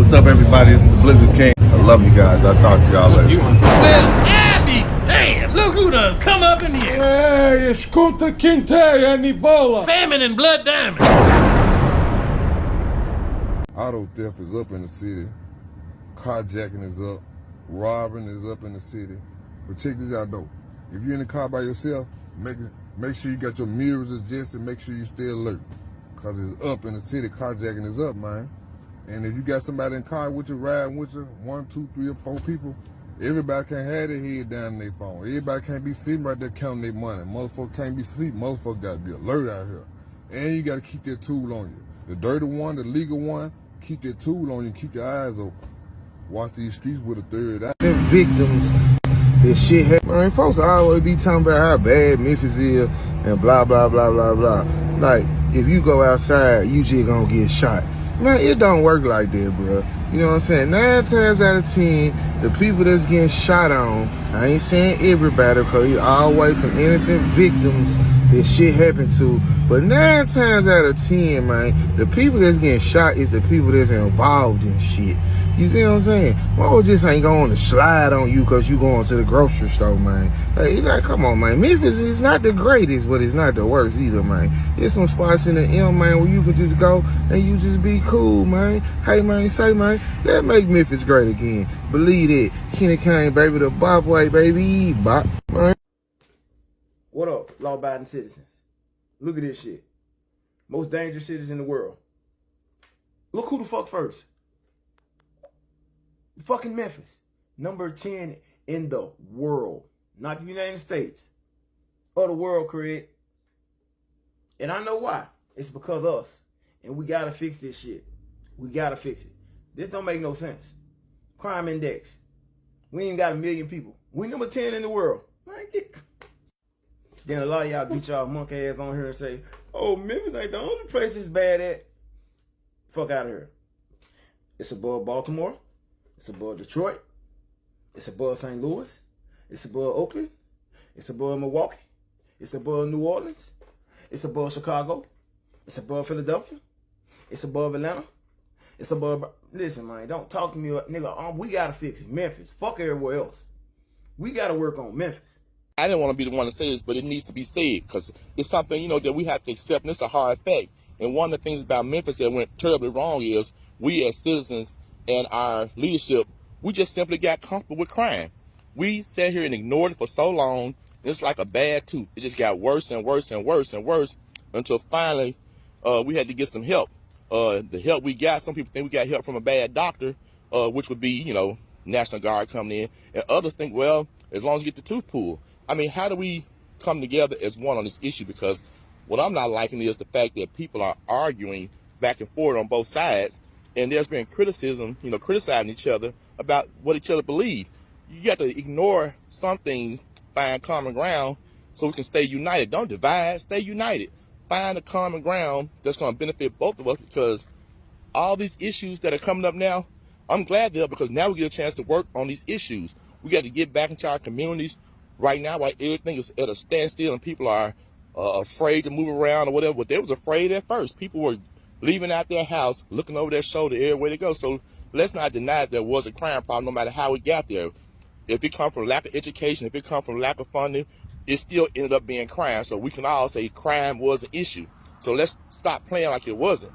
What's up, everybody? It's the Blizzard King. I love you guys. I'll talk to y'all later. Well, I be damn. Look who done come up in here. Hey, it's Kunta Kinte and Ebola. Famine and blood diamond. Auto theft is up in the city. Carjacking is up. Robbing is up in the city. But check this out though. If you're in the car by yourself, make sure you got your mirrors adjusted. Make sure you stay alert. Cause it's up in the city. Carjacking is up, man. And if you got somebody in the car with you, riding with you, 1, 2, 3, or 4 people, everybody can't have their head down in their phone. Everybody can't be sitting right there counting their money. Motherfucker can't be asleep. Motherfucker got to be alert out here. And you got to keep that tool on you. The dirty one, the legal one, keep that tool on you. Keep your eyes open. Watch these streets with a third eye. Them victims, this shit happen. I mean, folks always be talking about how bad Memphis is and blah, blah, blah, blah, blah. Like, if you go outside, you just gonna get shot. Man, it don't work like that, bro. You know what I'm saying? 9 times out of 10, the people that's getting shot on, I ain't saying everybody, because you always some innocent victims that shit happened to. But 9 times out of 10, man, the people that's getting shot is the people that's involved in shit. You see what I'm saying? Well, just ain't going to slide on you because you going to the grocery store, man. Like, come on, man. Memphis is not the greatest, but it's not the worst either, man. There's some spots in the M, man, where you can just go and you just be cool, man. Hey, man, say, man, let's make Memphis great again. Believe it. Kenny Kane, baby, the bop way, baby. Bop, man. What up, law-abiding citizens? Look at this shit. Most dangerous cities in the world. Look who the fuck first. Fucking Memphis. Number 10 in the world. Not the United States. Or the world, Craig. And I know why. It's because of us. And we gotta fix this shit. We gotta fix it. This don't make no sense. Crime index. We ain't got 1 million people. We number 10 in the world. Then a lot of y'all get y'all monkey ass on here and say, oh, Memphis ain't the only place it's bad at. Fuck out of here. It's above Baltimore. It's above Detroit. It's above St. Louis. It's above Oakland. It's above Milwaukee. It's above New Orleans. It's above Chicago. It's above Philadelphia. It's above Atlanta. It's above... Listen, man, don't talk to me, nigga. We got to fix it. Memphis. Fuck everywhere else. We got to work on Memphis. I didn't want to be the one to say this, but it needs to be said because it's something, you know, that we have to accept, and it's a hard fact. And one of the things about Memphis that went terribly wrong is we as citizens and our leadership, we just simply got comfortable with crime. We sat here and ignored it for so long. It's like a bad tooth. It just got worse and worse and worse and worse until finally we had to get some help. The help we got, some people think we got help from a bad doctor, which would be, you know, National Guard coming in. And others think, well, as long as you get the tooth pulled. I mean, how do we come together as one on this issue? Because what I'm not liking is the fact that people are arguing back and forth on both sides. And there's been criticism, you know, criticizing each other about what each other believe. You got to ignore some things, find common ground so we can stay united. Don't divide, stay united. Find a common ground that's going to benefit both of us, because all these issues that are coming up now, I'm glad they're up because now we get a chance to work on these issues. We got to get back into our communities, right now, while everything is at a standstill and people are afraid to move around or whatever, but they was afraid at first. People were leaving out their house, looking over their shoulder everywhere they go. So let's not deny that there was a crime problem, no matter how it got there. If it come from lack of education, if it come from lack of funding, it still ended up being crime. So we can all say crime was an issue. So let's stop playing like it wasn't.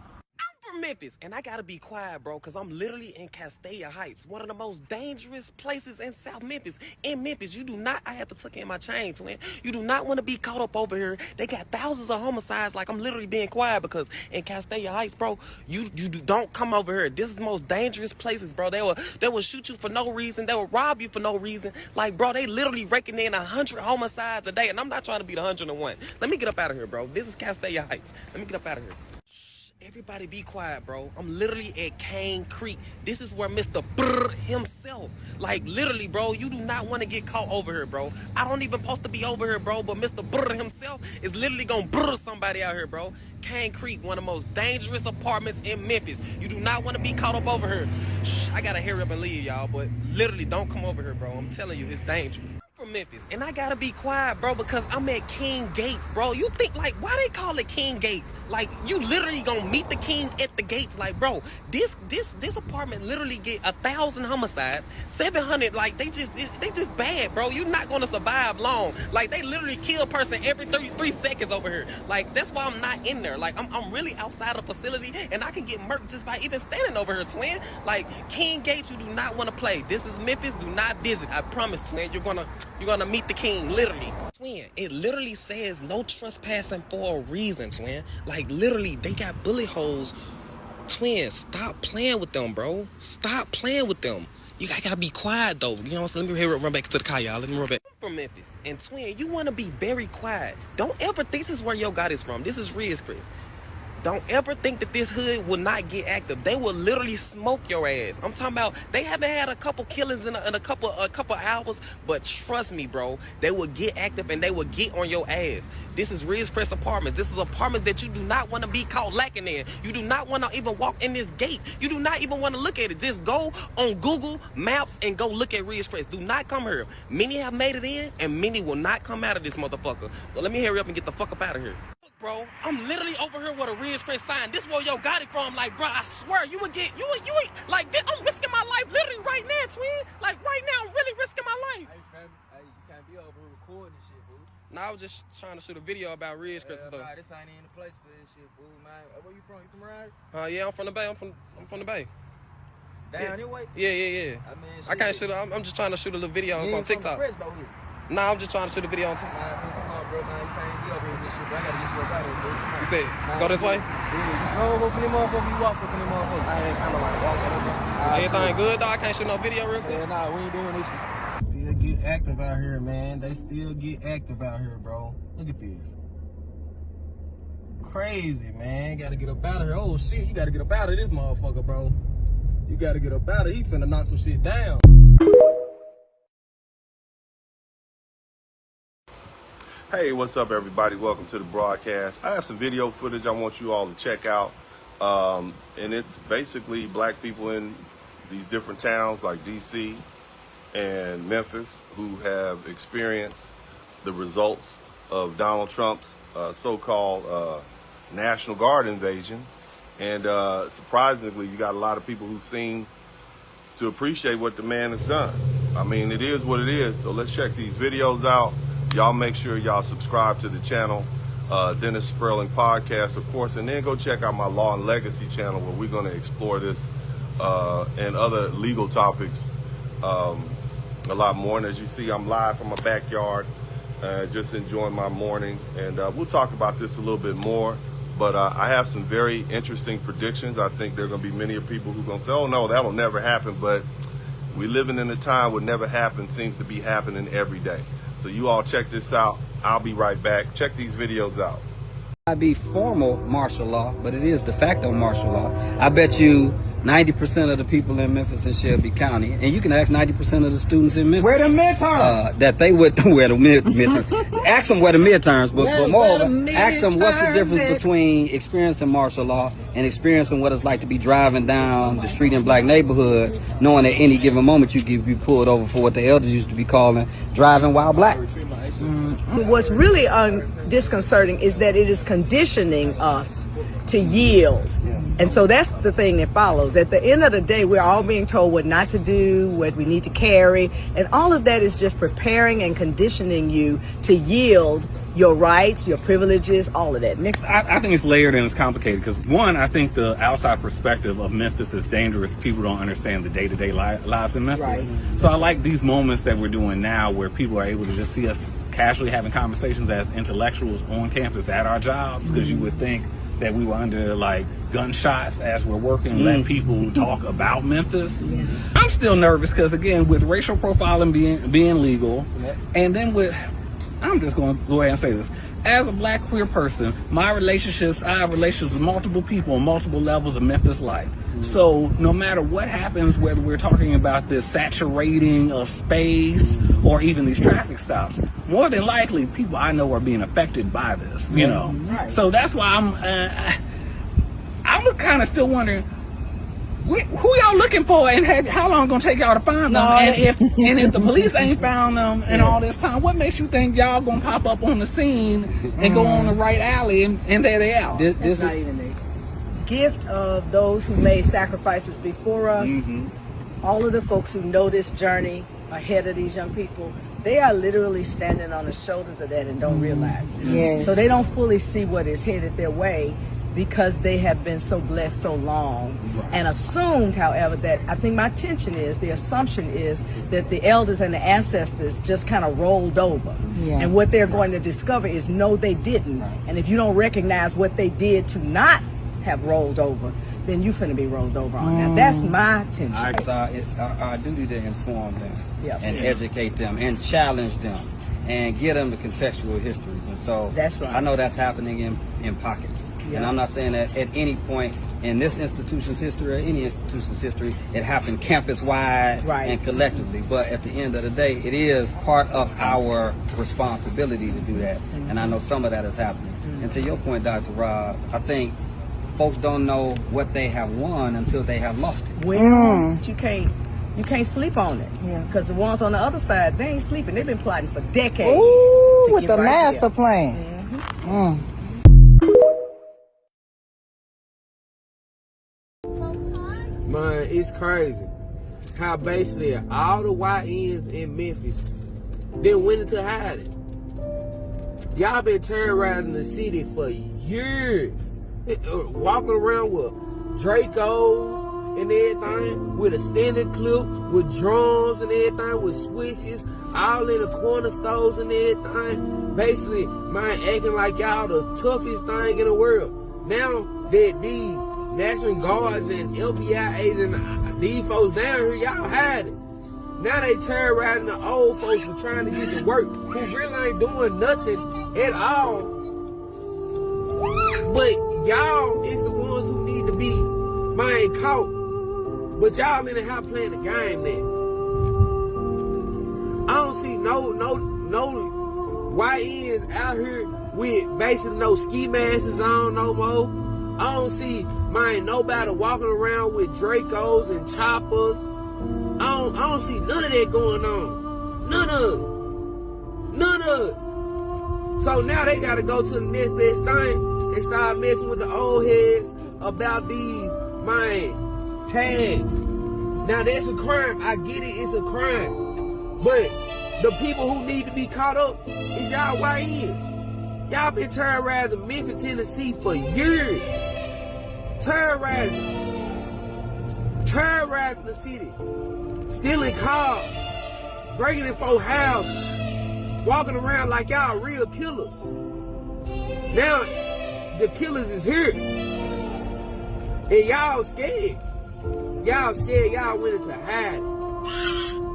From Memphis, and I gotta be quiet, bro, because I'm literally in Castella Heights, one of the most dangerous places in South Memphis. In Memphis, you do not, I had to tuck in my chain, twin. You do not want to be caught up over here. They got thousands of homicides. Like, I'm literally being quiet because in Castella Heights, bro, you don't come over here. This is the most dangerous places, bro. They will shoot you for no reason. They will rob you for no reason. Like, bro, they literally raking in 100 homicides a day, and I'm not trying to be the 101. Let me get up out of here, bro. This is Castella Heights. Let me get up out of here. Everybody be quiet, bro. I'm literally at Cane Creek. This is where Mr. Brr himself, like literally, bro, you do not want to get caught over here, bro. I don't even supposed to be over here, bro, but Mr. Brr himself is literally gonna brr somebody out here, bro. Cane Creek, one of the most dangerous apartments in Memphis. You do not want to be caught up over here. Shh, I gotta hurry up and leave, y'all, but literally don't come over here, bro. I'm telling you, it's dangerous. From Memphis, and I gotta be quiet, bro, because I'm at King Gates, bro. You think, like, why they call it King Gates? Like, you literally gonna meet the king at the gates. Like, bro, this apartment literally get 1,000 homicides, 700. Like, they just bad, bro. You're not gonna survive long. Like, they literally kill a person every 33 seconds over here. Like, that's why I'm not in there. Like, I'm really outside the facility, and I can get murked just by even standing over here, twin. Like, King Gates, you do not want to play. This is Memphis. Do not visit. I promise, twin. You're gonna meet the king, literally. Twin, it literally says no trespassing for a reason, twin. Like, literally, they got bullet holes. Twin, stop playing with them, bro. Stop playing with them. You gotta be quiet, though. You know what I'm saying? Let me run back to the car, y'all. Let me run back. I'm from Memphis. And, twin, you want to be very quiet. Don't ever think this is where your God is from. This is Riz Chris. Don't ever think that this hood will not get active. They will literally smoke your ass. I'm talking about, they haven't had a couple killings in a couple hours, but trust me, bro, they will get active and they will get on your ass. This is Riz Press Apartments. This is apartments that you do not want to be caught lacking in. You do not want to even walk in this gate. You do not even want to look at it. Just go on Google Maps and go look at Riz Press. Do not come here. Many have made it in, and many will not come out of this motherfucker. So let me hurry up and get the fuck up out of here. Bro, I'm literally over here with a Riz Chris sign. This where yo got it from. Like, bro, I swear, you ain't like, I'm risking my life literally right now, twin. Like, right now, I'm really risking my life. Hey, fam, hey, you can't be over here recording this shit, fool. Nah, I was just trying to shoot a video about Riz Chris and stuff. Nah, this ain't even the place for this shit, fool, man. Where you from? You from around? Yeah, I'm from the Bay. I'm from the Bay. Down your way? Yeah. I mean, I can't shoot. I'm just trying to shoot a little video on TikTok. Nah, I'm just trying to shoot a video on TikTok. Nah, come on, bro, man. You can't be over here with this shit, bro. I gotta get you up out of here, bro. You said, go this way? Yeah, you drove up in them motherfuckers, you walk up in them motherfuckers. I ain't kinda like walking up there. Everything good, dog? I can't shoot no video real quick? Yeah, nah, we ain't doing this shit. Still get active out here, man. They still get active out here, bro. Look at this. Crazy, man. Gotta get up out of here. Oh, shit, you gotta get up out of this motherfucker, bro. You gotta get up out of here. He finna knock some shit down. Hey, what's up, everybody? Welcome to the broadcast. I have some video footage I want you all to check out. And it's basically black people in these different towns like DC and Memphis who have experienced the results of Donald Trump's so-called National Guard invasion. And surprisingly, you got a lot of people who seem to appreciate what the man has done. I mean, it is what it is. So let's check these videos out. Y'all make sure y'all subscribe to the channel, DennisSpurling podcast, of course, and then go check out my Law and Legacy channel where we're going to explore this and other legal topics a lot more. And as you see, I'm live from my backyard, just enjoying my morning. And we'll talk about this a little bit more. But I have some very interesting predictions. I think there are going to be many people who are going to say, oh, no, that'll never happen. But we're living in a time where never happened seems to be happening every day. So you all check this out. I'll be right back. Check these videos out. Might be formal martial law, but it is de facto martial law. I bet you 90% of the people in Memphis and Shelby County, and you can ask 90% of the students in Memphis, that they would ask them where the midterms, but moreover, ask them what's the difference between experiencing martial law and experiencing what it's like to be driving down the street in black neighborhoods, knowing at any given moment you could be pulled over for what the elders used to be calling driving while black. What's really disconcerting is that it is conditioning us to yield. And so that's the thing that follows. At the end of the day, we're all being told what not to do, what we need to carry, and all of that is just preparing and conditioning you to yield your rights, your privileges, all of that. Next, I think it's layered and it's complicated because, one, I think the outside perspective of Memphis is dangerous. People don't understand the day-to-day lives in Memphis. Right. So I like these moments that we're doing now where people are able to just see us casually having conversations as intellectuals on campus at our jobs, because you would think that we were under like gunshots as we're working, let people talk about Memphis. I'm still nervous because, again, with racial profiling being legal, and then with, I'm just going to go ahead and say this, as a black queer person, I have relationships with multiple people on multiple levels of Memphis life. So no matter what happens, whether we're talking about this saturating of space or even these traffic stops, more than likely people I know are being affected by this, you know. Right. So that's why I'm kind of still wondering, who y'all looking for, and how long gonna take y'all to find them? And if the police ain't found them in all this time, what makes you think y'all gonna pop up on the scene and go on the right alley and there they are? This is not even a gift of those who made sacrifices before us. All of the folks who know this journey ahead of these young people, they are literally standing on the shoulders of that and don't realize it. Yes. So they don't fully see what is headed their way, because they have been so blessed so long and assumed, however, that I think the assumption is that the elders and the ancestors just kind of rolled over. And what they're going to discover is, no, they didn't. And if you don't recognize what they did to not have rolled over, then you finna be rolled over on. Now that's my tension. Our duty to inform them and educate them and challenge them and give them the contextual histories. And so that's right. I know that's happening in pockets. And I'm not saying that at any point in this institution's history or any institution's history it happened campus-wide and collectively. But at the end of the day, it is part of our responsibility to do that. And I know some of that is happening. And to your point, Dr. Roz, I think folks don't know what they have won until they have lost it. Well, you can't sleep on it, because the ones on the other side, they ain't sleeping. They've been plotting for decades. Ooh, with the right master plan. Man, it's crazy how basically all the YNs in Memphis then went into hiding. Y'all been terrorizing the city for years. Walking around with Dracos and everything, with a standing clip, with drums and everything, with switches, all in the corner stores and everything. Basically, man, acting like y'all the toughest thing in the world. Now that these National Guards and LBI agents and these folks down here, y'all hiding. Now they terrorizing the old folks for trying to get to work, who really ain't doing nothing at all. But y'all is the ones who need to be, man, caught. But y'all in the house playing the game now. I don't see no YNs out here with basically no ski masks on no more. I don't see, man, nobody walking around with Dracos and choppers. I don't see none of that going on. None of it. So now they gotta go to the next best thing and start messing with the old heads about these, man, tags. Now that's a crime. I get it, it's a crime. But the people who need to be caught up is y'all YNs. Y'all been terrorizing Memphis, Tennessee for years. Terrorizing the city. Stealing cars. Breaking in folks' houses. Walking around like y'all real killers. Now, the killers is here. And y'all scared. Y'all went into hiding.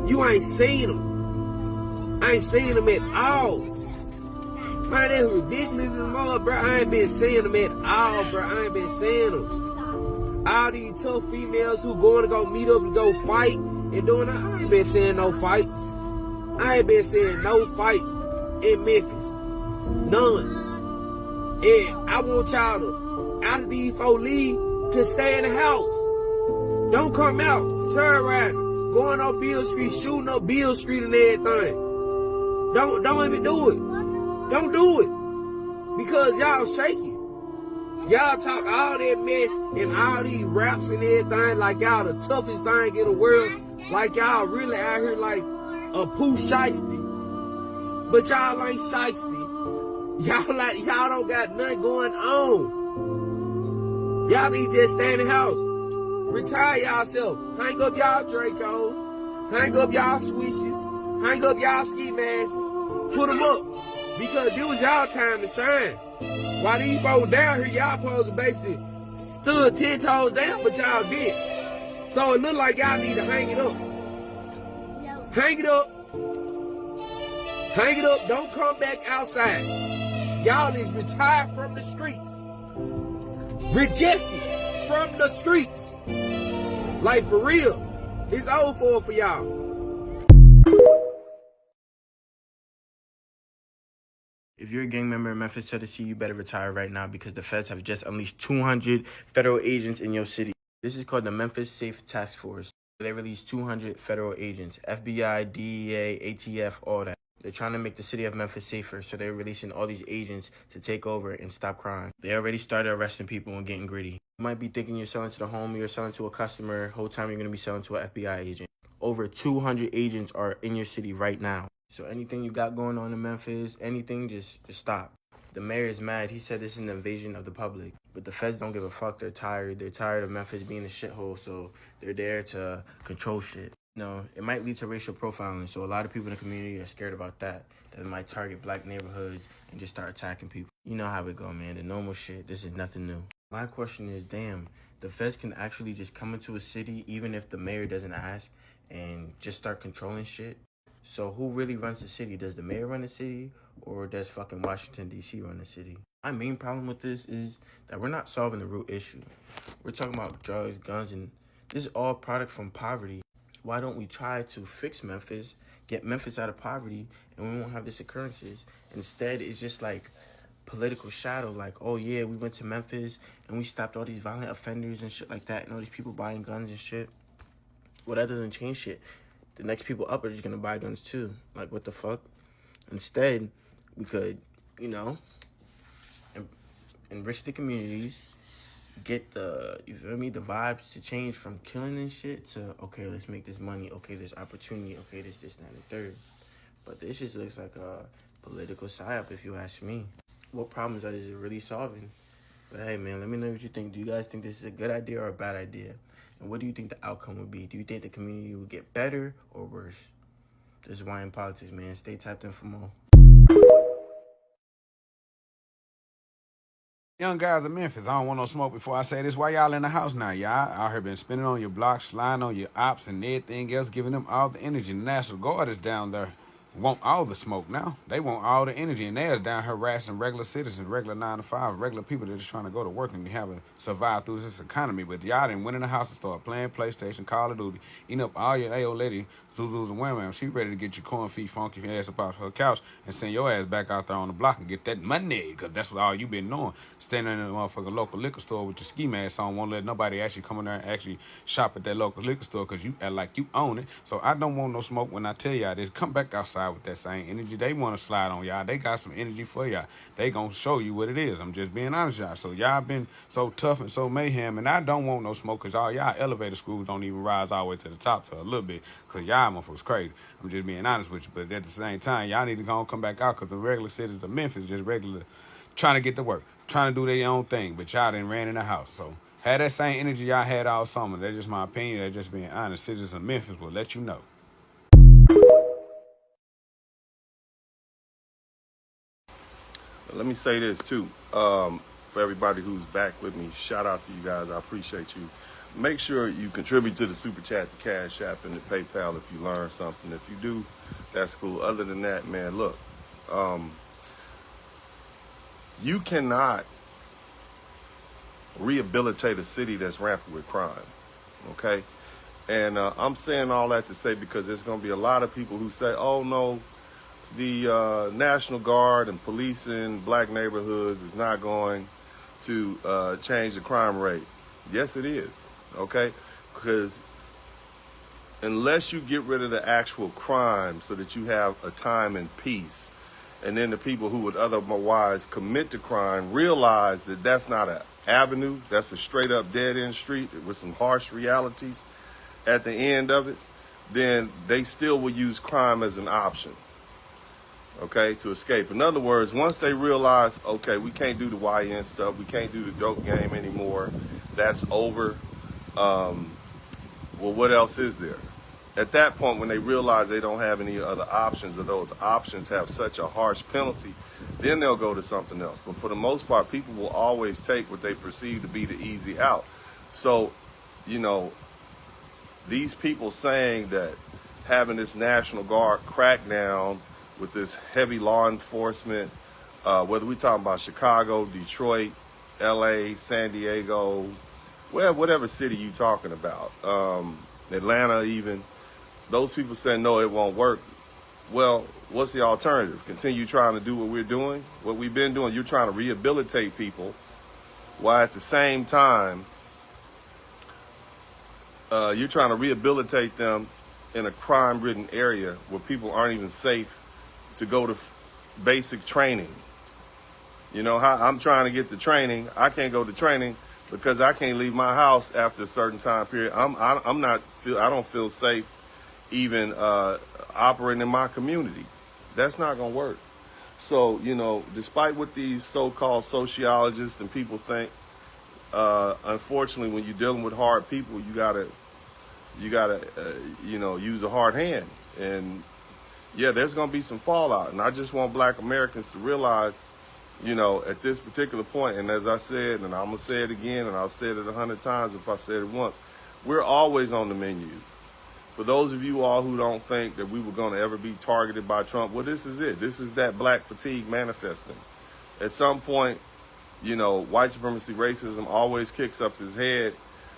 You ain't seen them. I ain't seen them at all. Man, that's ridiculous as mother, bro. I ain't been seeing them at all, bro. I ain't been seeing them. All these tough females who going to go meet up and go fight and doing that, I ain't been seeing no fights. I ain't been seeing no fights. in Memphis. None. And I want y'all to, out of these 4 leagues, to stay in the house. Don't come out terrorizing, going on Beale Street, shooting up Beale Street and everything. Don't even do it. Don't do it. Because y'all shaky. Y'all talk all that mess and all these raps and everything like y'all the toughest thing in the world. Like y'all really out here like a poo shiesty. But y'all ain't shiesty. Y'all don't got nothing going on. Y'all need to just stay in the house. Retire y'allself. Hang up y'all Dracos. Hang up y'all switches. Hang up y'all ski masks. Put them up. Because this was y'all time to shine. While these folks down here, y'all supposed to basically stood 10 toes down, but y'all did. So it look like y'all need to hang it up. Hang it up. Hang it up. Don't come back outside. Y'all is retired from the streets. Rejected from the streets. Like for real. It's over for y'all. If you're a gang member in Memphis, Tennessee, you better retire right now because the feds have just unleashed 200 federal agents in your city. This is called the Memphis Safe Task Force. They released 200 federal agents, FBI, DEA, ATF, all that. They're trying to make the city of Memphis safer, so they're releasing all these agents to take over and stop crime. They already started arresting people and getting gritty. You might be thinking you're selling to the home, you're selling to a customer, whole time you're going to be selling to an FBI agent. Over 200 agents are in your city right now. So anything you got going on in Memphis, anything, just stop. The mayor is mad. He said this is an invasion of the public. But the feds don't give a fuck. They're tired. They're tired of Memphis being a shithole, so they're there to control shit. No, it might lead to racial profiling, so a lot of people in the community are scared about that. That it might target black neighborhoods and just start attacking people. You know how it go, man. The normal shit. This is nothing new. My question is, damn, the feds can actually just come into a city even if the mayor doesn't ask and just start controlling shit? So who really runs the city? Does the mayor run the city or does fucking Washington, D.C. run the city? My main problem with this is that we're not solving the root issue. We're talking about drugs, guns, and this is all product from poverty. Why don't we try to fix Memphis, get Memphis out of poverty, and we won't have these occurrences? Instead, it's just like political shadow, like, oh yeah, we went to Memphis and we stopped all these violent offenders and shit like that, and all these people buying guns and shit. Well, that doesn't change shit. The next people up are just gonna buy guns too. Like, what the fuck? Instead, we could, you know, enrich the communities, get the, you feel me, the vibes to change from killing and shit to, okay, let's make this money, okay, there's opportunity, okay, this, that, and the third. But this just looks like a political psyop, if you ask me. What problems are it really solving? But hey, man, let me know what you think. Do you guys think this is a good idea or a bad idea? And what do you think the outcome would be? Do you think the community will get better or worse? This is Why in Politics, man. Stay tapped in for more. Young guys of Memphis, I don't want no smoke before I say this. Why y'all in the house now? Y'all out here been spinning on your block, sliding on your ops and everything else, giving them all the energy. The National Guard is down there. Want all the smoke now. They want all the energy, and they're down here harassing regular citizens, regular 9-to-5, regular people that are just trying to go to work and have a survive through this economy. But y'all didn't went in the house and start playing PlayStation, Call of Duty, eating up all your old lady, Zuzu's and Wham. She ready to get your corn feet funky ass up off her couch and send your ass back out there on the block and get that money, because that's what all you been doing. Standing in a motherfucking local liquor store with your ski mask on, won't let nobody actually come in there and actually shop at that local liquor store because you act like you own it. So I don't want no smoke when I tell y'all this. Come back outside with that same energy. They want to slide on y'all. They got some energy for y'all. They gonna show you what it is. I'm just being honest, y'all. So y'all been so tough and so mayhem, and I don't want no smoke because y'all elevator screws don't even rise all the way to the top to a little bit because y'all motherfuckers crazy. I'm just being honest with you. But at the same time, y'all need to go and come back out because the regular citizens of Memphis just regular trying to get to work, trying to do their own thing, but y'all done ran in the house. So had that same energy y'all had all summer. That's just my opinion. That's just being honest. Citizens of Memphis will let you know. Let me say this too, for everybody who's back with me, shout out to you guys. I appreciate you. Make sure you contribute to the Super Chat, the Cash App, and the PayPal if you learn something. If you do, that's cool. Other than that, man, look, you cannot rehabilitate a city that's rampant with crime, okay? And I'm saying all that to say because there's going to be a lot of people who say, oh, no, the National Guard and policing black neighborhoods is not going to change the crime rate. Yes, it is. Okay, because unless you get rid of the actual crime so that you have a time and peace, and then the people who would otherwise commit the crime realize that that's not an avenue, that's a straight up dead end street with some harsh realities at the end of it, then they still will use crime as an option, okay, to escape. In other words, once they realize, okay, we can't do the YN stuff, we can't do the dope game anymore, that's over, well, what else is there? At that point, when they realize they don't have any other options, or those options have such a harsh penalty, then they'll go to something else. But for the most part, people will always take what they perceive to be the easy out. So, you know, these people saying that having this National Guard crackdown with this heavy law enforcement, whether we're talking about Chicago, Detroit, LA, San Diego, well, whatever city you're talking about, Atlanta even, those people saying, no, it won't work. Well, what's the alternative? Continue trying to do what we're doing, what we've been doing. You're trying to rehabilitate people while at the same time, you're trying to rehabilitate them in a crime-ridden area where people aren't even safe to go to basic training. You know, how I'm trying to get to training. I can't go to training because I can't leave my house after a certain time period. I don't feel safe even operating in my community. That's not going to work. So, you know, despite what these so-called sociologists and people think, unfortunately, when you're dealing with hard people, you gotta, you know, use a hard hand. And yeah, there's going to be some fallout. And I just want black Americans to realize, you know, at this particular point, and as I said, and I'm going to say it again, and I've said it 100 times if I said it once, we're always on the menu. For those of you all who don't think that we were going to ever be targeted by Trump, well, this is it. This is that black fatigue manifesting. At some point, you know, white supremacy racism always kicks up his head.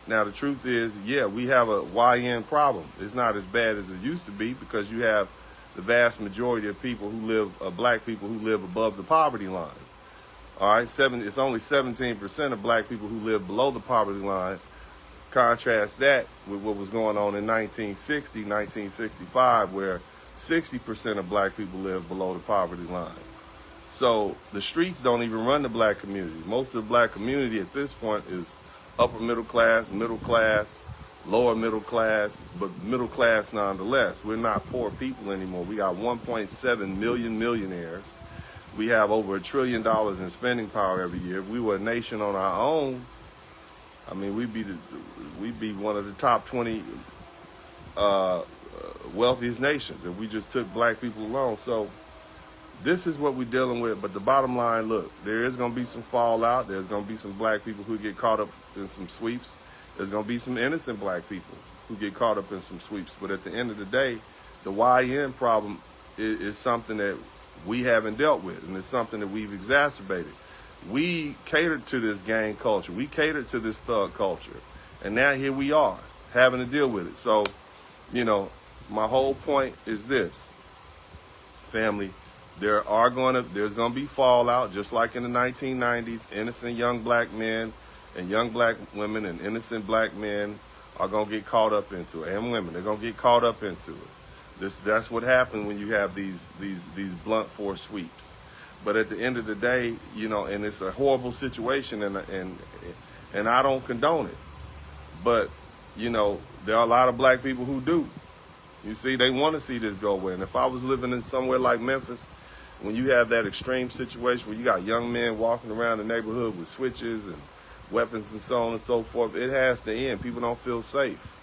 Now, the truth is, yeah, we have a YN problem. It's not as bad as it used to be because you have the vast majority of people who live, black people who live above the poverty line. All right, it's only 17% of black people who live below the poverty line. Contrast that with what was going on in 1960, 1965, where 60% of black people live below the poverty line. So the streets don't even run the black community. Most of the black community at this point is upper middle class, lower middle class, but middle class nonetheless. We're not poor people anymore. We got 1.7 million millionaires. We have over $1 trillion in spending power every year. If we were a nation on our own, I mean, we'd be one of the top 20 wealthiest nations if we just took black people alone. So this is what we're dealing with. But the bottom line, look, there is going to be some fallout. There's going to be some black people who get caught up in some sweeps. There's going to be some innocent black people who get caught up in some sweeps. But at the end of the day, the YN problem is something that we haven't dealt with, and it's something that we've exacerbated. We catered to this gang culture. We catered to this thug culture. And now here we are having to deal with it. So, you know, my whole point is this, family, there's going to be fallout, just like in the 1990s. Innocent young black men and young black women and innocent black men are going to get caught up into it, and women, they're going to get caught up into it. That's what happens when you have these blunt force sweeps. But at the end of the day, you know, and it's a horrible situation, and I don't condone it. But, you know, there are a lot of black people who do. You see, they want to see this go away. And if I was living in somewhere like Memphis, when you have that extreme situation where you got young men walking around the neighborhood with switches and weapons and so on and so forth, it has to end. People don't feel safe.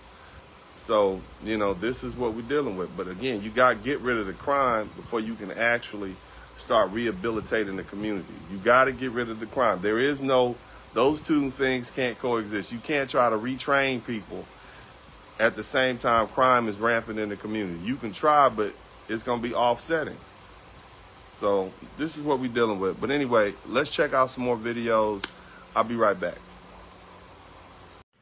So, you know, this is what we're dealing with. But again, you got to get rid of the crime before you can actually start rehabilitating the community. You got to get rid of the crime. There is no, those two things can't coexist. You can't try to retrain people at the same time crime is rampant in the community. You can try, but it's going to be offsetting. So this is what we're dealing with. But anyway, let's check out some more videos. I'll be right back.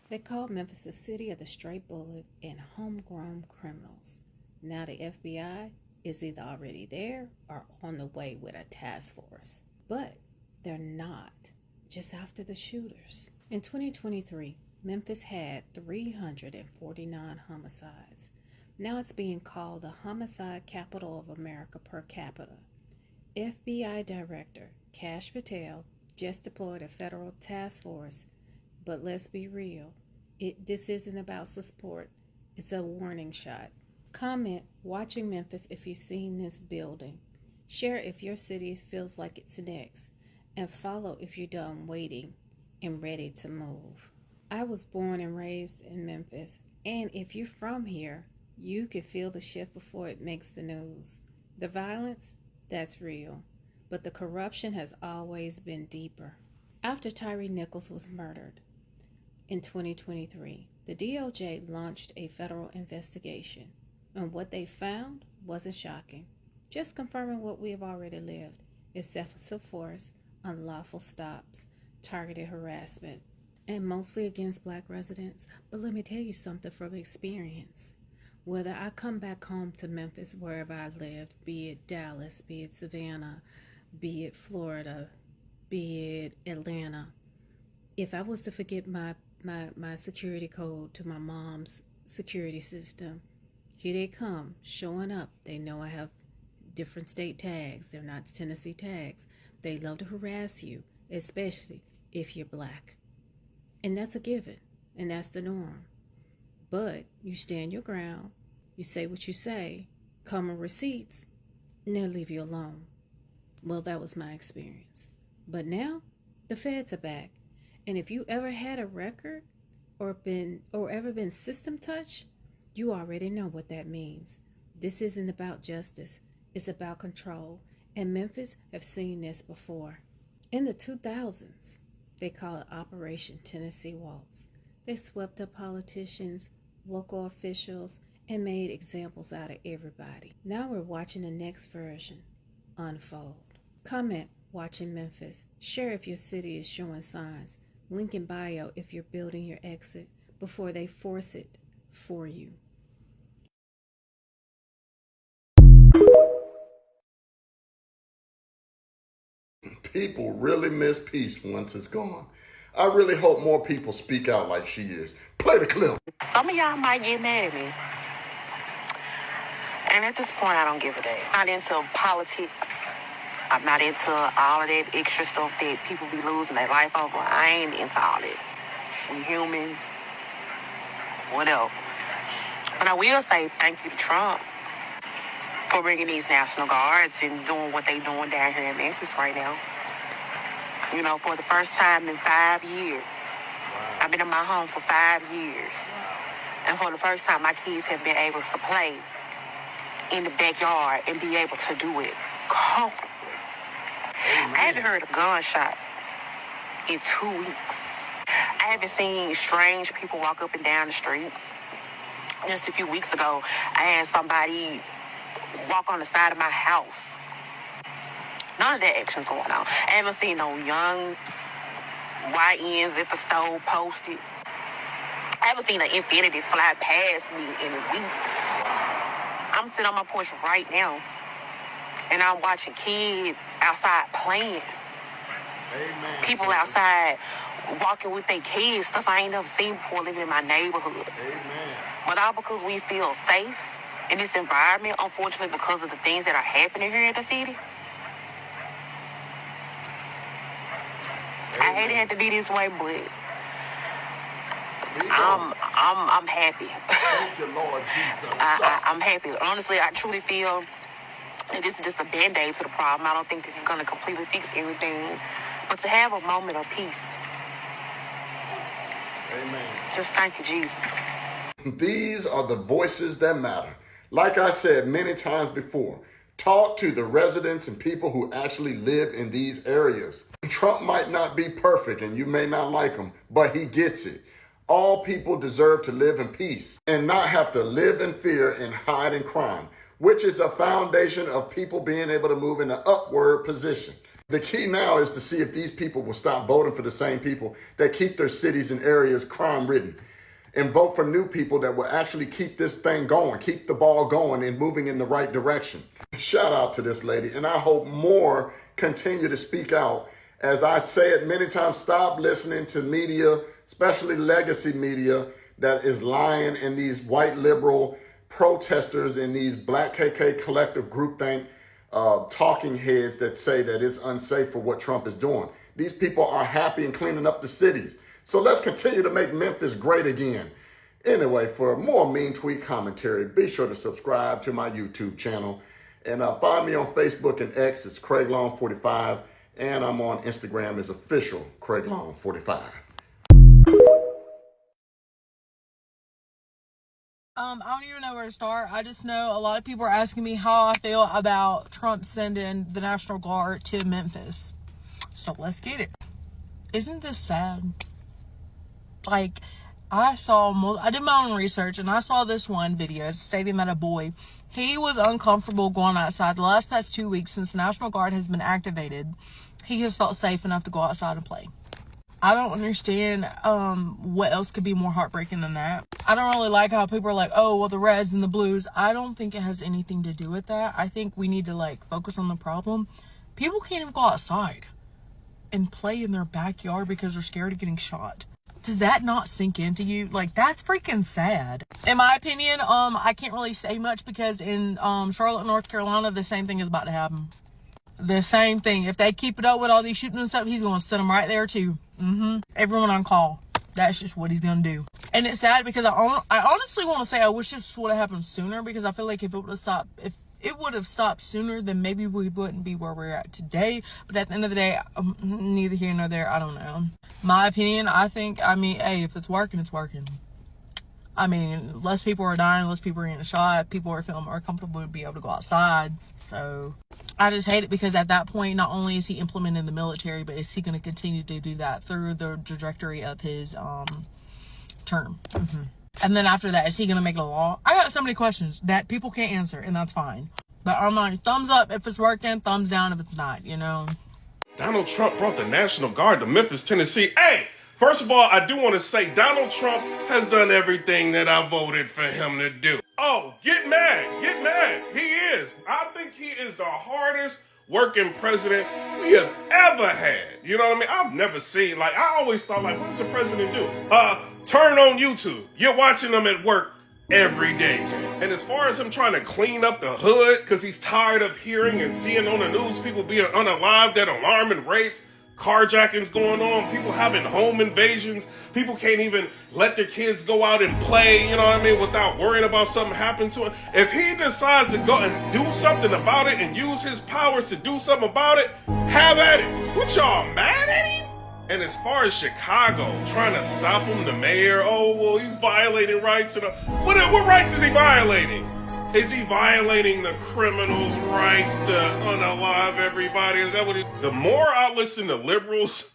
They called Memphis the city of the straight bullet and homegrown criminals. Now the FBI is either already there or on the way with a task force. But they're not, just after the shooters. In 2023, Memphis had 349 homicides. Now it's being called the homicide capital of America per capita. FBI Director Kash Patel just deployed a federal task force, but let's be real, this isn't about support, it's a warning shot. Comment watching Memphis if you've seen this building. Share if your city feels like it's next, and follow if you're done waiting and ready to move. I was born and raised in Memphis, and if you're from here, you can feel the shift before it makes the news. The violence, that's real, but the corruption has always been deeper. After Tyree Nichols was murdered in 2023, the DOJ launched a federal investigation, and what they found wasn't shocking, just confirming what we have already lived: excessive force, unlawful stops, targeted harassment, and mostly against Black residents. But let me tell you something from experience. Whether I come back home to Memphis, wherever I lived, be it Dallas, be it Savannah, be it Florida, be it Atlanta, if I was to forget my security code to my mom's security system, here they come, showing up. They know I have different state tags. They're not Tennessee tags. They love to harass you, especially if you're Black. And that's a given, and that's the norm. But you stand your ground, you say what you say, come with receipts, and they'll leave you alone. Well, that was my experience. But now, the feds are back. And if you ever had a record or ever been system touched, you already know what that means. This isn't about justice, it's about control. And Memphis have seen this before. In the 2000s, they call it Operation Tennessee Waltz. They swept up politicians, local officials, and made examples out of everybody. Now we're watching the next version unfold. Comment watching Memphis. Share if your city is showing signs. Link in bio if you're building your exit before they force it for you. People really miss peace once it's gone. I really hope more people speak out like she is. Play the clip. Some of y'all might get mad at me. And at this point, I don't give a damn. I'm not into politics. I'm not into all of that extra stuff that people be losing their life over. I ain't into all that. We human. Whatever. But I will say thank you to Trump for bringing these National Guards and doing what they doing down here in Memphis right now. You know, for the first time in 5 years. Wow. I've been in my home for 5 years. Wow. And for the first time, my kids have been able to play in the backyard and be able to do it comfortably. Amen. I haven't heard a gunshot in 2 weeks. I haven't seen strange people walk up and down the street. Just a few weeks ago, I had somebody walk on the side of my house. None of that action's going on. I haven't seen no young YNs at the stove posted. I haven't seen an Infinity fly past me in weeks. I'm sitting on my porch right now, and I'm watching kids outside playing. Amen. People outside walking with their kids, stuff I ain't never seen before living in my neighborhood. Amen. But all because we feel safe in this environment, unfortunately, because of the things that are happening here in the city. Amen. I hate it had to be this way, but I'm happy. Thank you, Lord Jesus. I'm happy. Honestly, I truly feel that this is just a band-aid to the problem. I don't think this is going to completely fix everything. But to have a moment of peace. Amen. Just thank you, Jesus. These are the voices that matter. Like I said many times before, talk to the residents and people who actually live in these areas. Trump might not be perfect and you may not like him, but he gets it. All people deserve to live in peace and not have to live in fear and hide in crime, which is a foundation of people being able to move in an upward position. The key now is to see if these people will stop voting for the same people that keep their cities and areas crime-ridden. and vote for new people that will actually keep this thing going, keep the ball going and moving in the right direction. Shout out to this lady, and I hope more continue to speak out. As I say it many times, stop listening to media, especially legacy media, that is lying, and these white liberal protesters and these black KK collective groupthink talking heads that say that it's unsafe for what Trump is doing. These people are happy and cleaning up the cities. So let's continue to make Memphis great again. Anyway, for more mean tweet commentary, be sure to subscribe to my YouTube channel. And find me on Facebook and X, it's CraigLong45. And I'm on Instagram as official CraigLong45. I don't even know where to start. I just know a lot of people are asking me how I feel about Trump sending the National Guard to Memphis. So let's get it. Isn't this sad? Like, I did my own research, and I saw this one video stating that a boy, he was uncomfortable going outside. The last past 2 weeks since the National Guard has been activated, he has felt safe enough to go outside and play. I don't understand what else could be more heartbreaking than that. I don't really like how people are like, oh, well, the Reds and the Blues. I don't think it has anything to do with that. I think we need to, like, focus on the problem. People can't even go outside and play in their backyard because they're scared of getting shot. Does that not sink into you? Like, that's freaking sad. In my opinion, I can't really say much because in Charlotte, North Carolina, the same thing is about to happen. The same thing. If they keep it up with all these shooting and stuff, he's going to send them right there too. Everyone on call. That's just what he's going to do. And it's sad because I honestly want to say I wish this would have happened sooner, because I feel like if it would have stopped sooner, then maybe we wouldn't be where we're at today. But at the end of the day, neither here nor there. I don't know. My opinion, hey, if it's working, it's working. I mean, less people are dying, less people are getting shot, people are feeling more comfortable to be able to go outside. So I just hate it because at that point, not only is he implementing the military, but is he going to continue to do that through the trajectory of his term? And then after that, is he going to make it a law? I got so many questions that people can't answer, and that's fine. But I'm like, thumbs up if it's working, thumbs down if it's not, you know? Donald Trump brought the National Guard to Memphis, Tennessee. Hey, first of all, I do want to say Donald Trump has done everything that I voted for him to do. Oh, get mad, get mad. He is. I think he is the hardest working president we have ever had. You know what I mean? I've never seen, like, I always thought, like, what does the president do? Turn on YouTube. You're watching them at work every day. And as far as him trying to clean up the hood, because he's tired of hearing and seeing on the news people being unalived at alarming rates, carjackings going on, people having home invasions, people can't even let their kids go out and play, you know what I mean, without worrying about something happening to him. If he decides to go and do something about it and use his powers to do something about it, have at it. What, y'all mad at him? And as far as Chicago, trying to stop him, the mayor, oh, well, he's violating rights. What rights is he violating? Is he violating the criminals' rights to unalive everybody? Is that what the more I listen to liberals,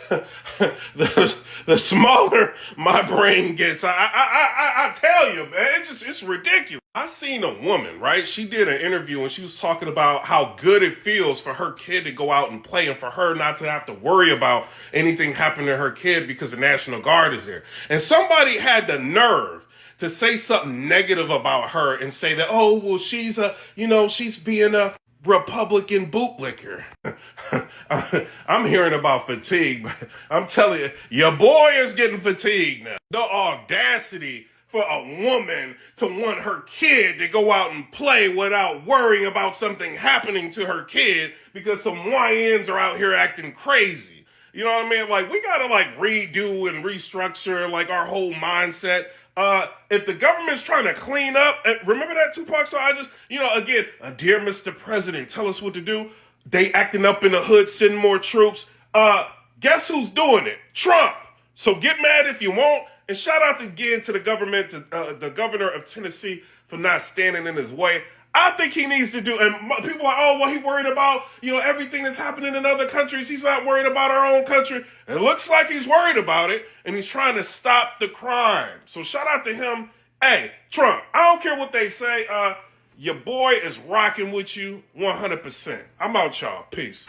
the smaller my brain gets. I tell you, man, it's ridiculous. I seen a woman, right? She did an interview and she was talking about how good it feels for her kid to go out and play and for her not to have to worry about anything happening to her kid because the National Guard is there. And somebody had the nerve to say something negative about her and say that, oh, well, she's being a Republican bootlicker. I'm hearing about fatigue, but I'm telling you, your boy is getting fatigued now. The audacity for a woman to want her kid to go out and play without worrying about something happening to her kid because some YNs are out here acting crazy. You know what I mean? Like, we gotta, like, redo and restructure, like, our whole mindset. If the government's trying to clean up, remember that Tupac song? Again, dear Mr. President, tell us what to do. They acting up in the hood, send more troops. Guess who's doing it? Trump. So get mad if you want. And shout out again to the government, the governor of Tennessee for not standing in his way. I think he needs to do, and people are like, oh, well, he worried about, everything that's happening in other countries. He's not worried about our own country. It looks like he's worried about it, and he's trying to stop the crime. So shout out to him. Hey, Trump, I don't care what they say. Your boy is rocking with you 100%. I'm out, y'all. Peace.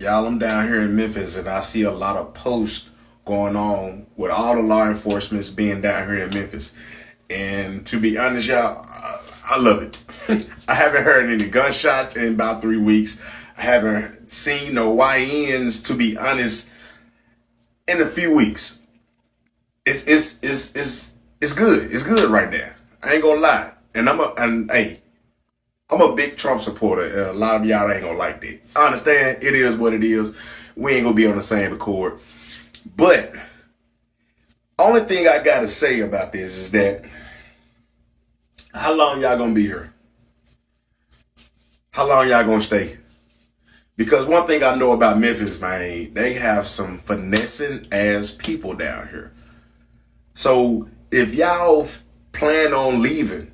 Y'all, I'm down here in Memphis and I see a lot of posts going on with all the law enforcement being down here in Memphis. And to be honest, y'all, I love it. I haven't heard any gunshots in about 3 weeks. I haven't seen no YNs, to be honest, in a few weeks. It's good. It's good right now. I ain't gonna lie. And I'm a big Trump supporter, and a lot of y'all ain't gonna like that. I understand it is what it is. We ain't gonna be on the same accord. But only thing I gotta say about this is that how long y'all gonna be here? How long y'all gonna stay? Because one thing I know about Memphis, man, they have some finessing ass people down here. So if y'all plan on leaving,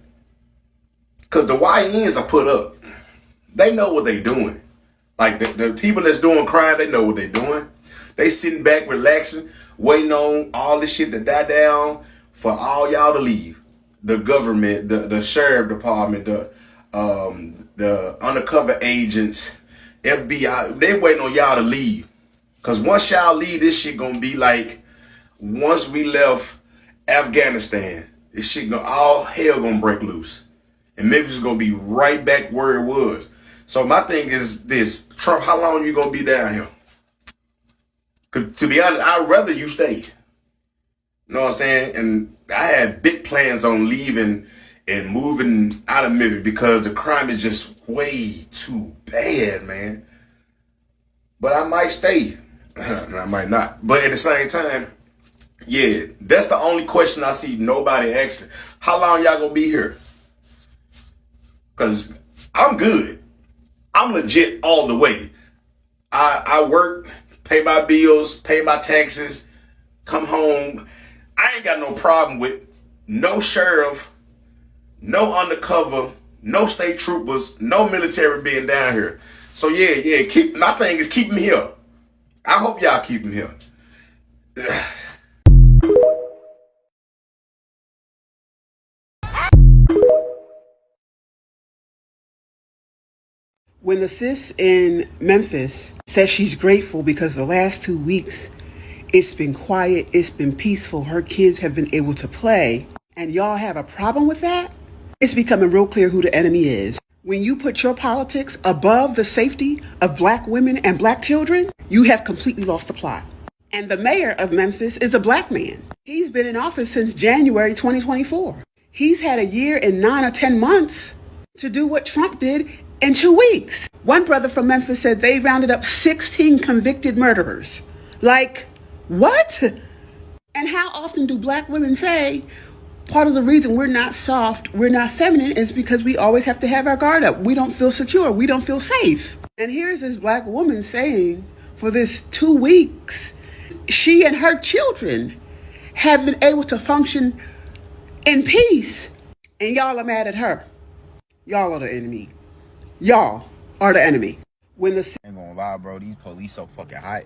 because the YNs are put up, they know what they doing. Like the people that's doing crime, they know what they doing. They sitting back, relaxing, waiting on all this shit to die down for all y'all to leave. The government, the sheriff department, the undercover agents, FBI, they waiting on y'all to leave. Because once y'all leave, this shit gonna be like once we left Afghanistan. This shit all hell gonna break loose. And Memphis is gonna be right back where it was. So my thing is this: Trump, how long you gonna be down here? To be honest, I'd rather you stay. You know what I'm saying? And I had big plans on leaving and moving out of Memphis because the crime is just way too bad, man. But I might stay. I might not. But at the same time, yeah, that's the only question I see nobody asking. How long y'all gonna be here? Because I'm good. I'm legit all the way. I work, pay my bills, pay my taxes, come home. I ain't got no problem with no sheriff, no undercover, no state troopers, no military being down here. So yeah, my thing is keep them here. I hope y'all keep them here. When the sis in Memphis says she's grateful because the last 2 weeks it's been quiet, it's been peaceful, her kids have been able to play, and y'all have a problem with that, it's becoming real clear who the enemy is. When you put your politics above the safety of black women and black children, you have completely lost the plot. And the mayor of Memphis is a black man. He's been in office since January 2024. He's had a year and 9 or 10 months to do what Trump did in 2 weeks. One brother from Memphis said they rounded up 16 convicted murderers. Like, what? And how often do black women say, part of the reason we're not soft, we're not feminine, is because we always have to have our guard up. We don't feel secure. We don't feel safe. And here's this black woman saying for this 2 weeks, she and her children have been able to function in peace. And y'all are mad at her. Y'all are the enemy. Y'all are the enemy. When the ain't gonna lie, bro, these police so fucking hot.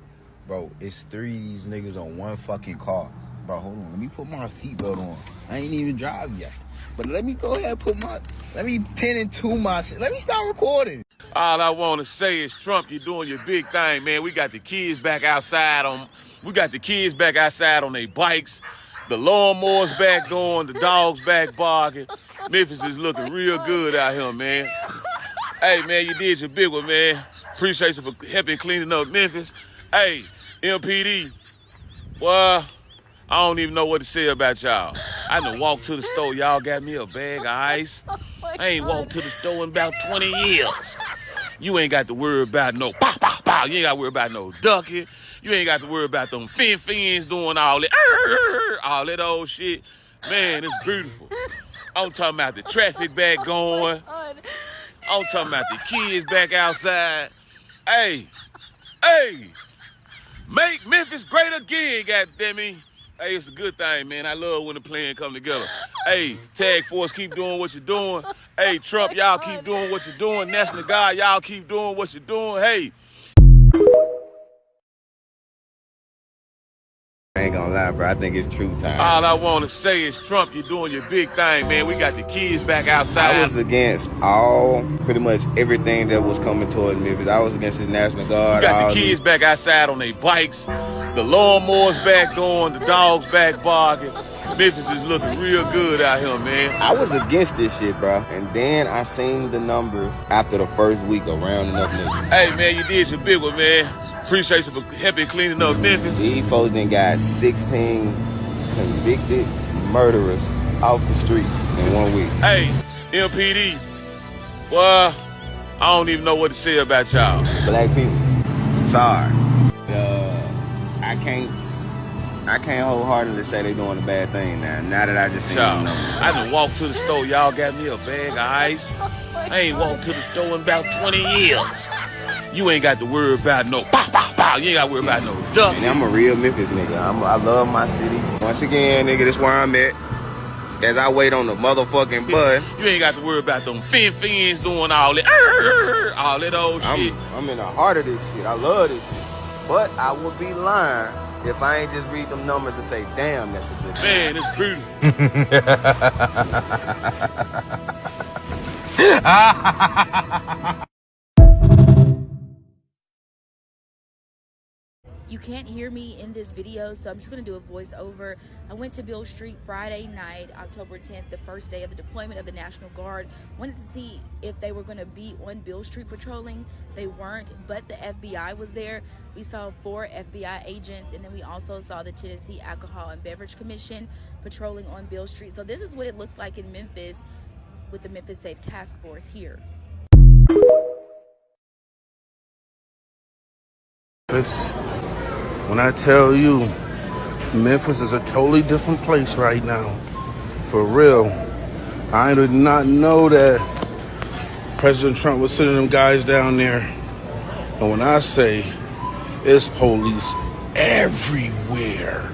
Bro, it's 3 of these niggas on one fucking car. Bro, hold on, let me put my seatbelt on. I ain't even drive yet. But let me go ahead and let me 10 and 2 my shit. Let me start recording. All I want to say is, Trump, you're doing your big thing, man. We got the kids back outside on their bikes. The lawnmowers back going, the dogs back barking. Memphis is looking real good out here, man. Hey, man, you did your big one, man. Appreciate you for helping cleaning up Memphis. Hey, MPD, well, I don't even know what to say about y'all. I done walked to the store. Y'all got me a bag of ice. I ain't walked to the store in about 20 years. You ain't got to worry about no pow, pow, pow. You ain't got to worry about no ducking. You ain't got to worry about them fins doing all that old shit. Man, it's beautiful. I'm talking about the traffic back going. I'm talking about the kids back outside. Hey, make Memphis great again, goddammit. Hey, it's a good thing, man. I love when the plan come together. Hey, Tag Force, keep doing what you're doing. Hey, Trump, y'all keep doing what you're doing. National Guard, y'all keep doing what you're doing. Hey. ain't gonna lie, bro. I think it's true time. All I want to say is, Trump, you're doing your big thing, man. We got the kids back outside. I was against pretty much everything that was coming towards Memphis. I was against his National Guard. You got the kids back outside on their bikes. The lawnmowers back going. The dogs back barking. Memphis is looking real good out here, man. I was against this shit, bro. And then I seen the numbers after the first week of rounding up niggas. Hey, man, you did your big one, man. Appreciate you for helping cleaning up Memphis. These folks then got 16 convicted murderers off the streets in 1 week. Hey, MPD, well, I don't even know what to say about y'all. Black people, sorry. I can't wholeheartedly say they doing a bad thing now that I just seen them numbers. I done walked to the store, y'all got me a bag of ice. I ain't walked to the store in about 20 years. You ain't got to worry about no pow, pow, pow. You ain't got to worry about no duck. And I'm a real Memphis nigga. I love my city. Once again, nigga, this where I'm at. As I wait on the motherfucking bus. You ain't got to worry about them fins doing all that old shit. I'm in the heart of this shit. I love this shit. But I would be lying if I ain't just read them numbers and say, damn, that's a good thing. Man, it's beautiful. You can't hear me in this video, so I'm just going to do a voiceover. I went to Beale Street Friday night, October 10th, the first day of the deployment of the National Guard. Wanted to see if they were going to be on Beale Street patrolling. They weren't, but the FBI was there. We saw 4 FBI agents, and then we also saw the Tennessee Alcohol and Beverage Commission patrolling on Beale Street. So this is what it looks like in Memphis with the Memphis Safe Task Force here. When I tell you, Memphis is a totally different place right now. For real. I did not know that President Trump was sending them guys down there. And when I say it's police everywhere.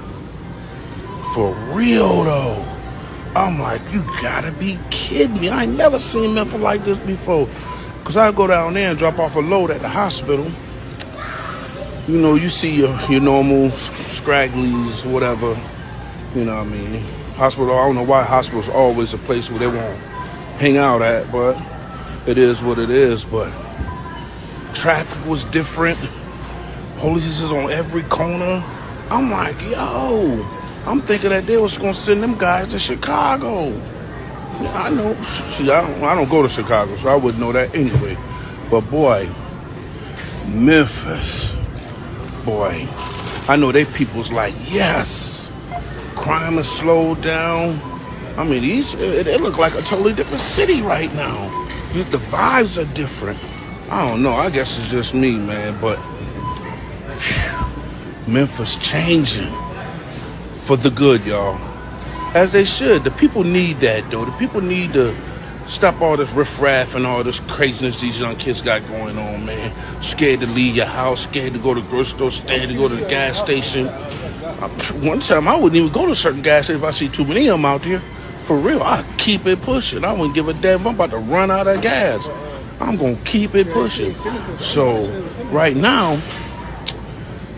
For real though. I'm like, you gotta be kidding me. I ain't never seen Memphis like this before. Cause I go down there and drop off a load at the hospital. You know, you see your normal scragglies, whatever, you know what I mean. Hospital, I don't know why hospital's always a place where they won't hang out at, but it is what it is. But traffic was different. Police is on every corner. I'm like, yo, I'm thinking that they was gonna send them guys to Chicago. Yeah, I know, see, I don't go to Chicago, so I wouldn't know that anyway. But boy, Memphis. Boy, I know they people's like, yes, crime is slowed down. I mean, it look like a totally different city right now. The vibes are different. I don't know, I guess it's just me, man, but Memphis changing for the good, y'all. As they should. The people need that, though. The people need to stop all this riffraff and all this craziness these young kids got going on, man. Scared to leave your house, scared to go to the grocery store, scared to go to the gas station. One time I wouldn't even go to certain gas stations if I see too many of them out there. For real, I keep it pushing. I wouldn't give a damn if I'm about to run out of gas. I'm going to keep it pushing. So right now,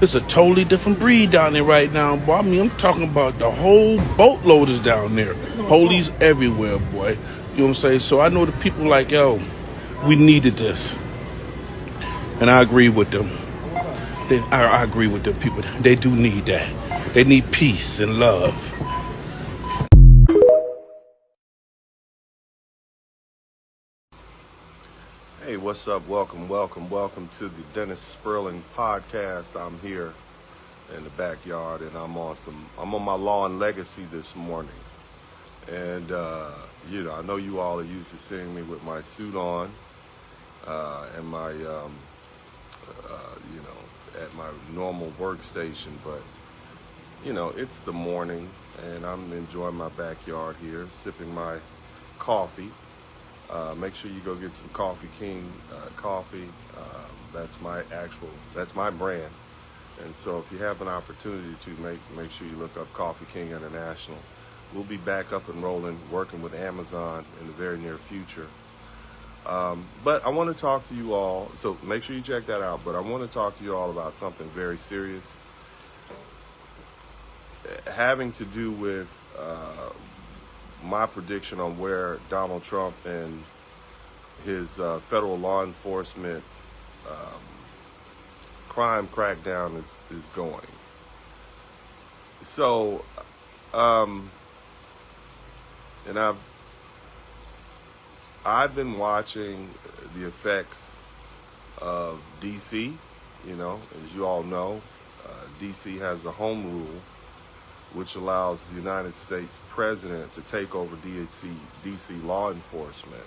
it's a totally different breed down there right now, boy. I mean, I'm talking about the whole boatload is down there. Police everywhere, boy. You know what I'm saying? So I know the people like, yo, we needed this. And I agree with them. I agree with them people. They do need that. They need peace and love. Hey, what's up? Welcome to the DennisSpurling podcast. I'm here in the backyard and I'm on my lawn legacy this morning. And you know, I know you all are used to seeing me with my suit on and my, you know, at my normal workstation. But, you know, it's the morning and I'm enjoying my backyard here, sipping my coffee. Make sure you go get some Coffee King coffee. That's my brand. And so if you have an opportunity to make sure you look up Coffee King International. We'll be back up and rolling, working with Amazon in the very near future. But I want to talk to you all, so make sure you check that out. But I want to talk to you all about something very serious. having to do with my prediction on where Donald Trump and his federal law enforcement crime crackdown is going. So, and I've been watching the effects of DC. You know, as you all know, DC has a home rule which allows the United States president to take over DC law enforcement,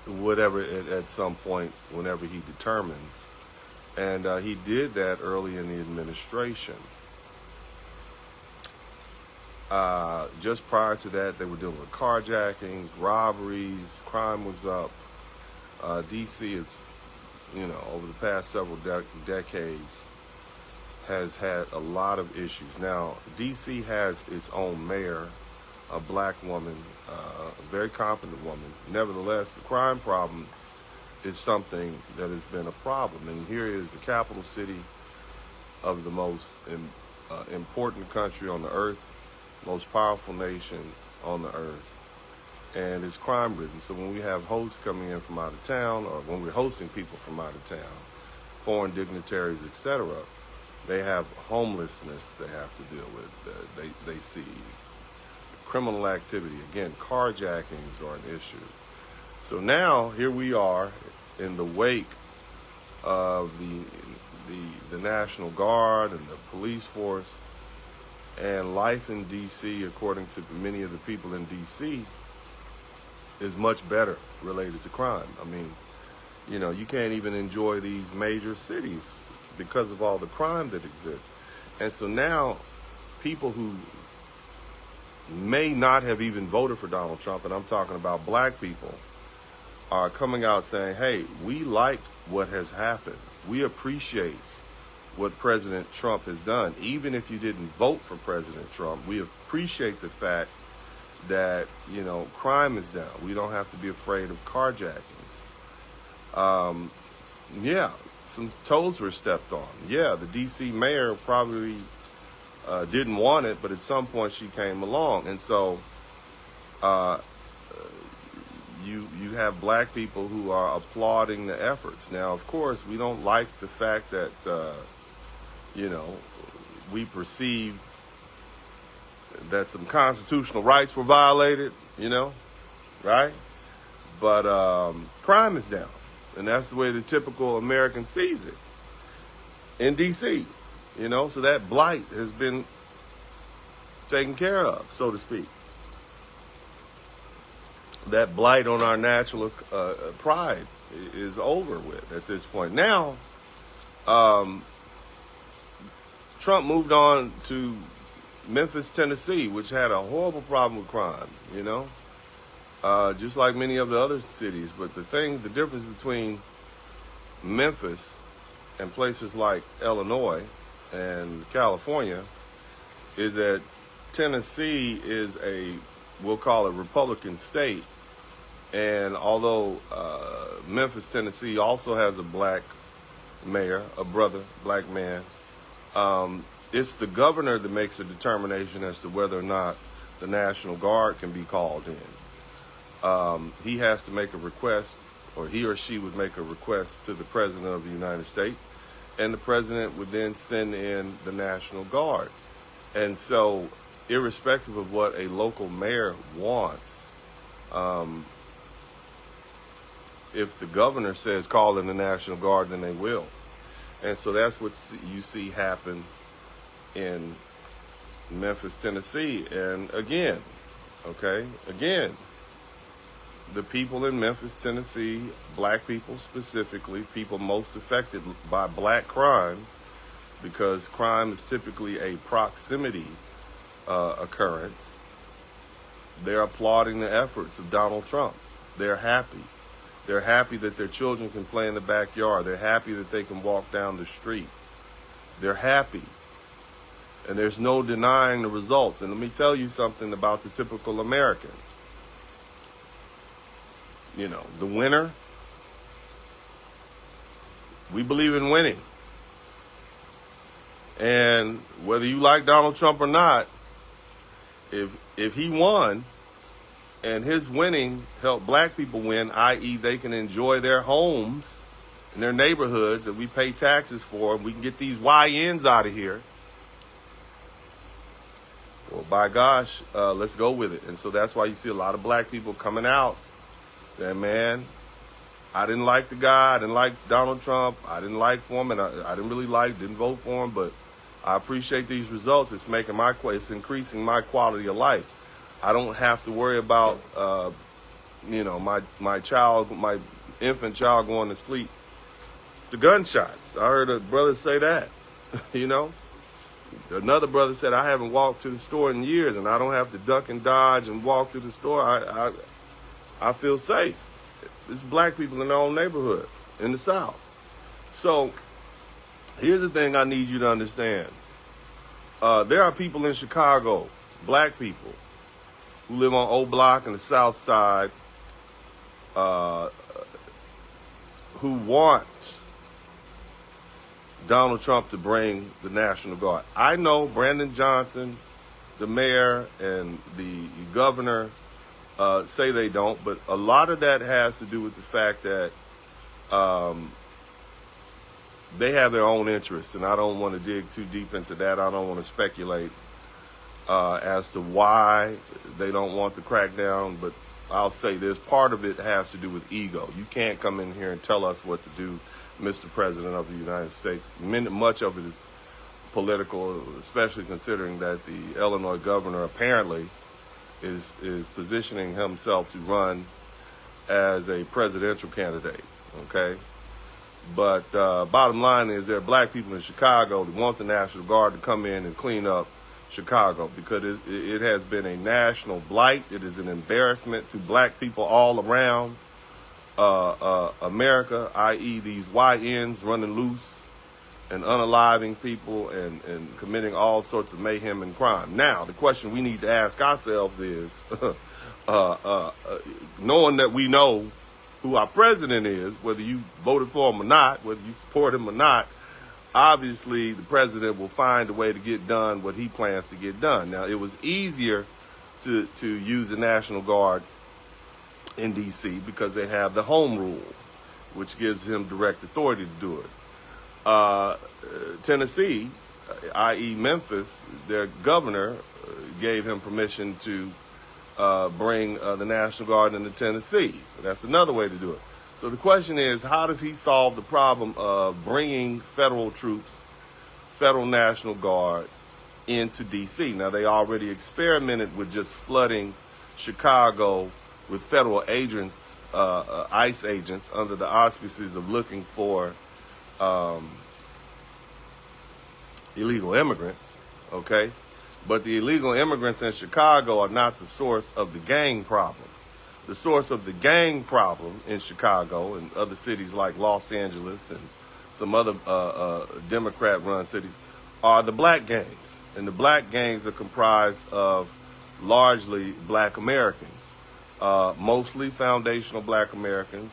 whatever at some point, whenever he determines. And he did that early in the administration. Just prior to that, they were dealing with carjackings, robberies, crime was up. DC is, you know, over the past several decades, has had a lot of issues. Now, DC has its own mayor, a black woman, a very competent woman. Nevertheless, the crime problem is something that has been a problem. And here is the capital city of the most important country on the earth, most powerful nation on the earth, and it's crime ridden. So when we have hosts coming in from out of town, or when we're hosting people from out of town, foreign dignitaries, etc., they have homelessness they have to deal with. They see criminal activity. Again, carjackings are an issue. So now here we are in the wake of the National Guard and the police force, and life in D.C., according to many of the people in D.C., is much better related to crime. I mean, you know, you can't even enjoy these major cities because of all the crime that exists. And so now people who may not have even voted for Donald Trump, and I'm talking about black people, are coming out saying, hey, we like what has happened. We appreciate what President Trump has done. Even if you didn't vote for President Trump, we appreciate the fact that, you know, crime is down. We don't have to be afraid of carjackings. Yeah, some toes were stepped on. Yeah, the D.C. mayor probably didn't want it, but at some point she came along. And so you have black people who are applauding the efforts. Now, of course, we don't like the fact that, you know, we perceive that some constitutional rights were violated, you know, right? But crime is down, and that's the way the typical American sees it in D.C., you know, so that blight has been taken care of, so to speak. That blight on our national pride is over with at this point. Now, Trump moved on to Memphis, Tennessee, which had a horrible problem with crime, you know, just like many of the other cities. But the difference between Memphis and places like Illinois and California is that Tennessee is we'll call it Republican state. And although Memphis, Tennessee also has a black mayor, a brother, black man, it's the governor that makes a determination as to whether or not the National Guard can be called in. He has to make a request, or he or she would make a request to the President of the United States, and the President would then send in the National Guard. And so, irrespective of what a local mayor wants, if the governor says call in the National Guard, then they will. And so that's what you see happen in Memphis, Tennessee. And again, the people in Memphis, Tennessee, black people specifically, people most affected by black crime, because crime is typically a proximity occurrence, they're applauding the efforts of Donald Trump. They're happy. They're happy that their children can play in the backyard. They're happy that they can walk down the street. They're happy. And there's no denying the results. And let me tell you something about the typical American. You know, the winner, we believe in winning. And whether you like Donald Trump or not, if he won and his winning helped black people win, i.e. they can enjoy their homes and their neighborhoods that we pay taxes for, and we can get these YNs out of here, well, by gosh, let's go with it. And so that's why you see a lot of black people coming out saying, man, I didn't like the guy. I didn't like Donald Trump. I didn't like for him, and I didn't vote for him, but I appreciate these results. It's it's increasing my quality of life. I don't have to worry about, my infant child going to sleep to gunshots. I heard a brother say that, Another brother said, I haven't walked to the store in years, and I don't have to duck and dodge and walk to the store. I feel safe. It's black people in their own neighborhood in the South. So here's the thing I need you to understand. There are people in Chicago, black people, who live on O Block and the South Side, who want Donald Trump to bring the National Guard. I know Brandon Johnson, the mayor, and the governor say they don't, but a lot of that has to do with the fact that they have their own interests, and I don't want to dig too deep into that. I don't want to speculate as to why they don't want the crackdown, but I'll say this, part of it has to do with ego. You can't come in here and tell us what to do, Mr. President of the United States. Much of it is political, especially considering that the Illinois governor apparently is positioning himself to run as a presidential candidate, okay? But bottom line is there are black people in Chicago that want the National Guard to come in and clean up Chicago because it has been a national blight. It is an embarrassment to black people all around America, i.e. these YNs running loose and unaliving people and committing all sorts of mayhem and crime. Now, the question we need to ask ourselves is, knowing that we know who our president is, whether you voted for him or not, whether you support him or not, obviously the president will find a way to get done what he plans to get done. Now, it was easier to use the National Guard in D.C. because they have the home rule, which gives him direct authority to do it. Tennessee, i.e. Memphis, their governor gave him permission to bring the National Guard into Tennessee. So that's another way to do it. So the question is, how does he solve the problem of bringing federal troops, federal National Guards, into D.C.? Now, they already experimented with just flooding Chicago with federal agents, ICE agents, under the auspices of looking for illegal immigrants, okay? But the illegal immigrants in Chicago are not the source of the gang problem. The source of the gang problem in Chicago and other cities like Los Angeles and some other Democrat-run cities are the black gangs. And the black gangs are comprised of largely black Americans, mostly foundational black Americans,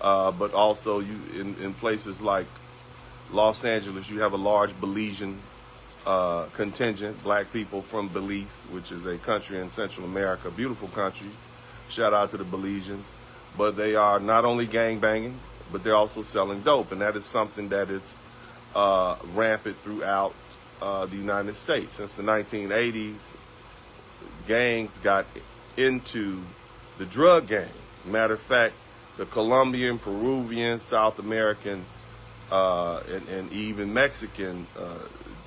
but also in places like Los Angeles, you have a large Belizean contingent, black people from Belize, which is a country in Central America, beautiful country. Shout out to the Belizeans. But they are not only gang banging, but they're also selling dope. And that is something that is rampant throughout the United States. Since the 1980s, gangs got into the drug game. Matter of fact, the Colombian, Peruvian, South American, and even Mexican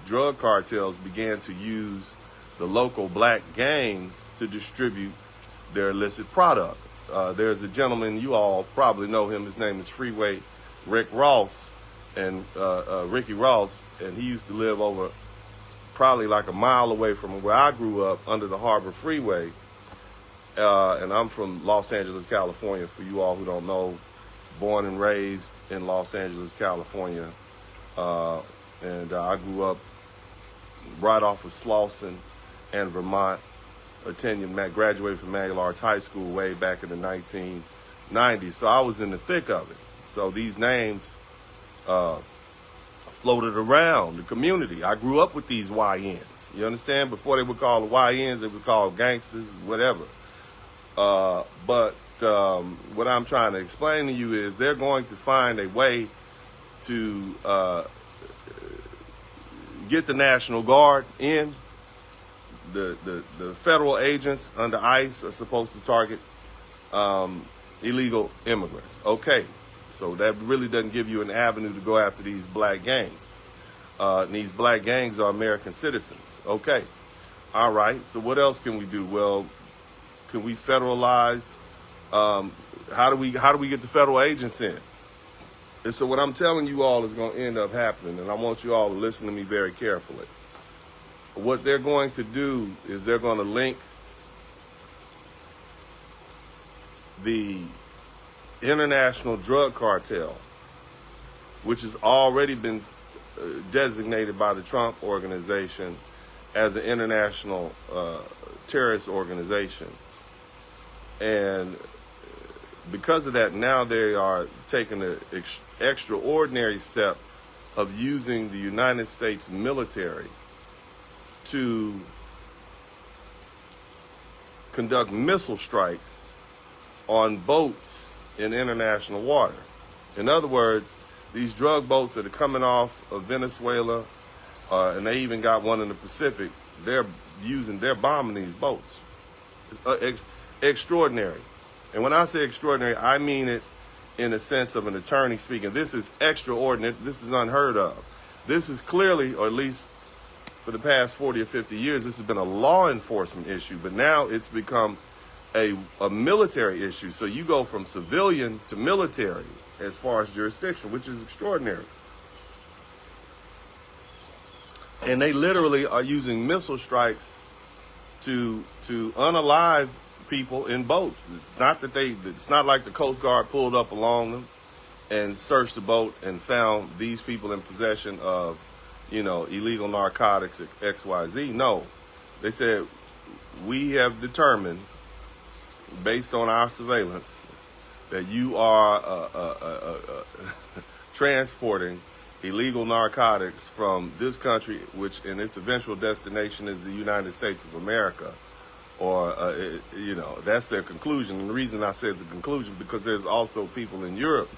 drug cartels began to use the local black gangs to distribute their illicit product. There's a gentleman, you all probably know him, his name is Freeway Rick Ross, and Ricky Ross, and he used to live over probably like a mile away from where I grew up under the Harbor Freeway. And I'm from Los Angeles, California, for you all who don't know, born and raised in Los Angeles, California. And I grew up right off of Slauson and Vermont. Graduated from Manual Arts High School way back in the 1990s. So I was in the thick of it. So these names floated around the community. I grew up with these YNs. You understand? Before they were called YNs, they were called gangsters, whatever. But what I'm trying to explain to you is they're going to find a way to get the National Guard in. The federal agents under ICE are supposed to target illegal immigrants. Okay, so that really doesn't give you an avenue to go after these black gangs. And these black gangs are American citizens. Okay, all right, so what else can we do? Well, can we federalize? How do we get the federal agents in? And so what I'm telling you all is going to end up happening, and I want you all to listen to me very carefully. What they're going to do is they're going to link the international drug cartel, which has already been designated by the Trump organization as an international terrorist organization. And because of that, now they are taking an extraordinary step of using the United States military to conduct missile strikes on boats in international water. In other words, these drug boats that are coming off of Venezuela, and they even got one in the Pacific, they're bombing these boats. It's extraordinary. And when I say extraordinary, I mean it in the sense of an attorney speaking. This is extraordinary. This is unheard of. This is clearly, or at least for the past 40 or 50 years, this has been a law enforcement issue, but now it's become a military issue. So you go from civilian to military as far as jurisdiction, which is extraordinary. And they literally are using missile strikes to unalive people in boats. It's not like the Coast Guard pulled up along them and searched the boat and found these people in possession of, illegal narcotics, XYZ. No, they said, we have determined, based on our surveillance, that you are transporting illegal narcotics from this country, which in its eventual destination is the United States of America. Or, that's their conclusion. And the reason I say it's a conclusion, because there's also people in Europe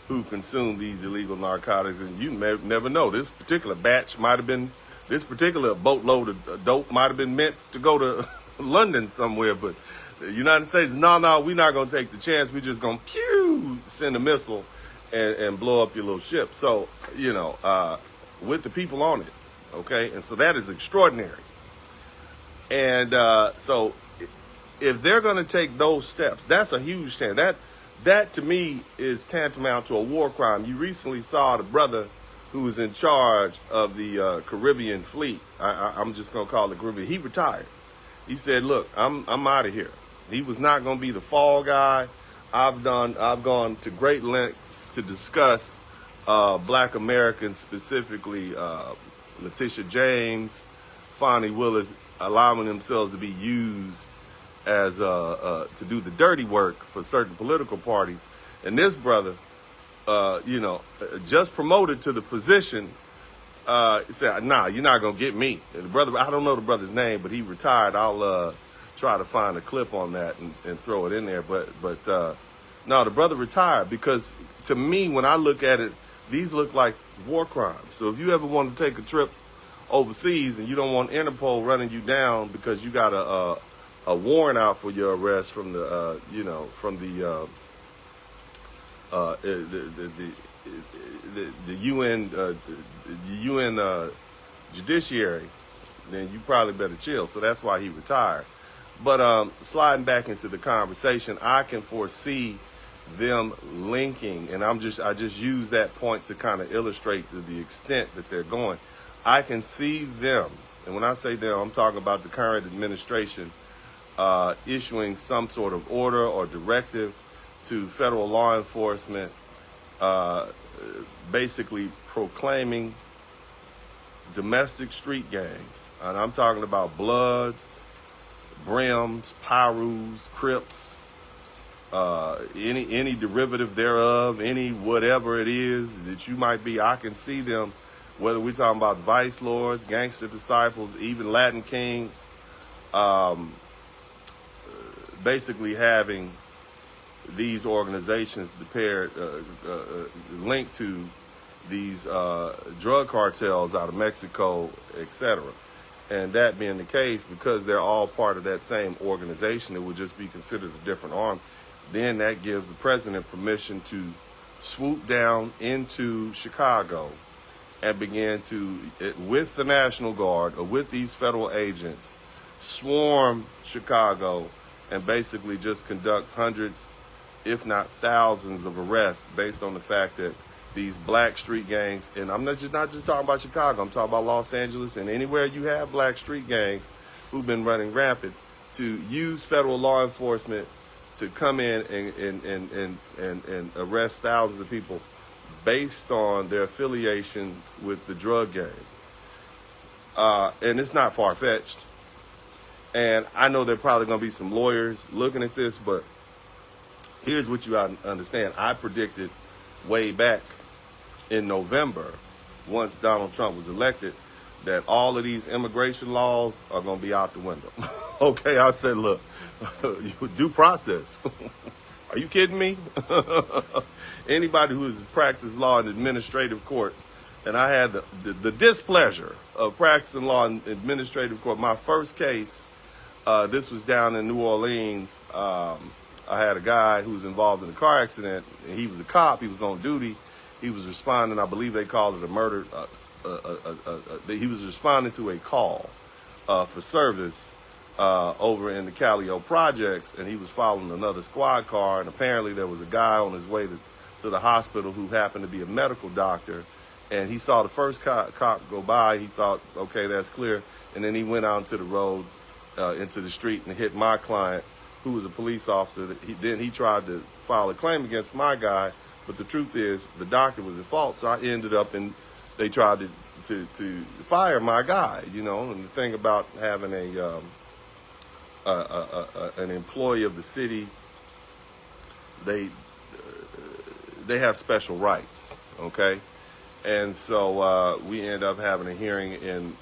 who consume these illegal narcotics, and you never know. This particular boatload of dope might have been meant to go to London somewhere, but the United States, no, we're not going to take the chance. We're just going to send a missile and blow up your little ship. So, with the people on it, okay? And so that is extraordinary. And so if they're going to take those steps, that's a huge stand. That to me is tantamount to a war crime. You recently saw the brother who was in charge of the Caribbean fleet. I'm just going to call it Caribbean. He retired. He said, look, I'm out of here. He was not going to be the fall guy. I've gone to great lengths to discuss black Americans, specifically Letitia James, Fonnie Willis, allowing themselves to be used as to do the dirty work for certain political parties. And this brother, just promoted to the position, said, nah, you're not going to get me. And the brother, I don't know the brother's name, but he retired. I'll try to find a clip on that and throw it in there. But no, the brother retired, because to me, when I look at it, these look like war crimes. So if you ever want to take a trip overseas and you don't want Interpol running you down because you got a warrant out for your arrest from the UN judiciary, then you probably better chill. So that's why he retired. But sliding back into the conversation, I can foresee them linking, and I just use that point to kind of illustrate the extent that they're going. I can see them, and when I say them, I'm talking about the current administration issuing some sort of order or directive to federal law enforcement, basically proclaiming domestic street gangs. And I'm talking about Bloods, Brims, Pyrus, Crips, any derivative thereof, any whatever it is that you might be. I can see them whether we're talking about vice lords, gangster disciples, even Latin kings, basically having these organizations linked to these drug cartels out of Mexico, etc. And that being the case, because they're all part of that same organization, it would just be considered a different arm. Then that gives the president permission to swoop down into Chicago and begin to, with the National Guard or with these federal agents, swarm Chicago and basically just conduct hundreds, if not thousands, of arrests based on the fact that these black street gangs, and I'm not just talking about Chicago, I'm talking about Los Angeles and anywhere you have black street gangs who've been running rampant, to use federal law enforcement to come in and arrest thousands of people based on their affiliation with the drug gang. And it's not far-fetched. And I know there are probably going to be some lawyers looking at this, but here's what you ought to understand. I predicted way back in November, once Donald Trump was elected, that all of these immigration laws are going to be out the window. Okay, I said, look, due process. Are you kidding me? Anybody who has practiced law in administrative court, and I had the displeasure of practicing law in administrative court. My first case, this was down in New Orleans. I had a guy who was involved in a car accident, and he was a cop. He was on duty. He was responding, I believe they called it a murder. He was responding to a call for service over in the Callio projects, and he was following another squad car, and apparently there was a guy on his way to the hospital who happened to be a medical doctor, and he saw the first cop go by. He thought, okay, that's clear, and then he went out into the road, into the street, and hit my client, who was a police officer. Then he tried to file a claim against my guy, but the truth is the doctor was at fault, so I ended up in, they tried to fire my guy, you know. And the thing about having an employee of the city, they have special rights, okay? And so we end up having a hearing in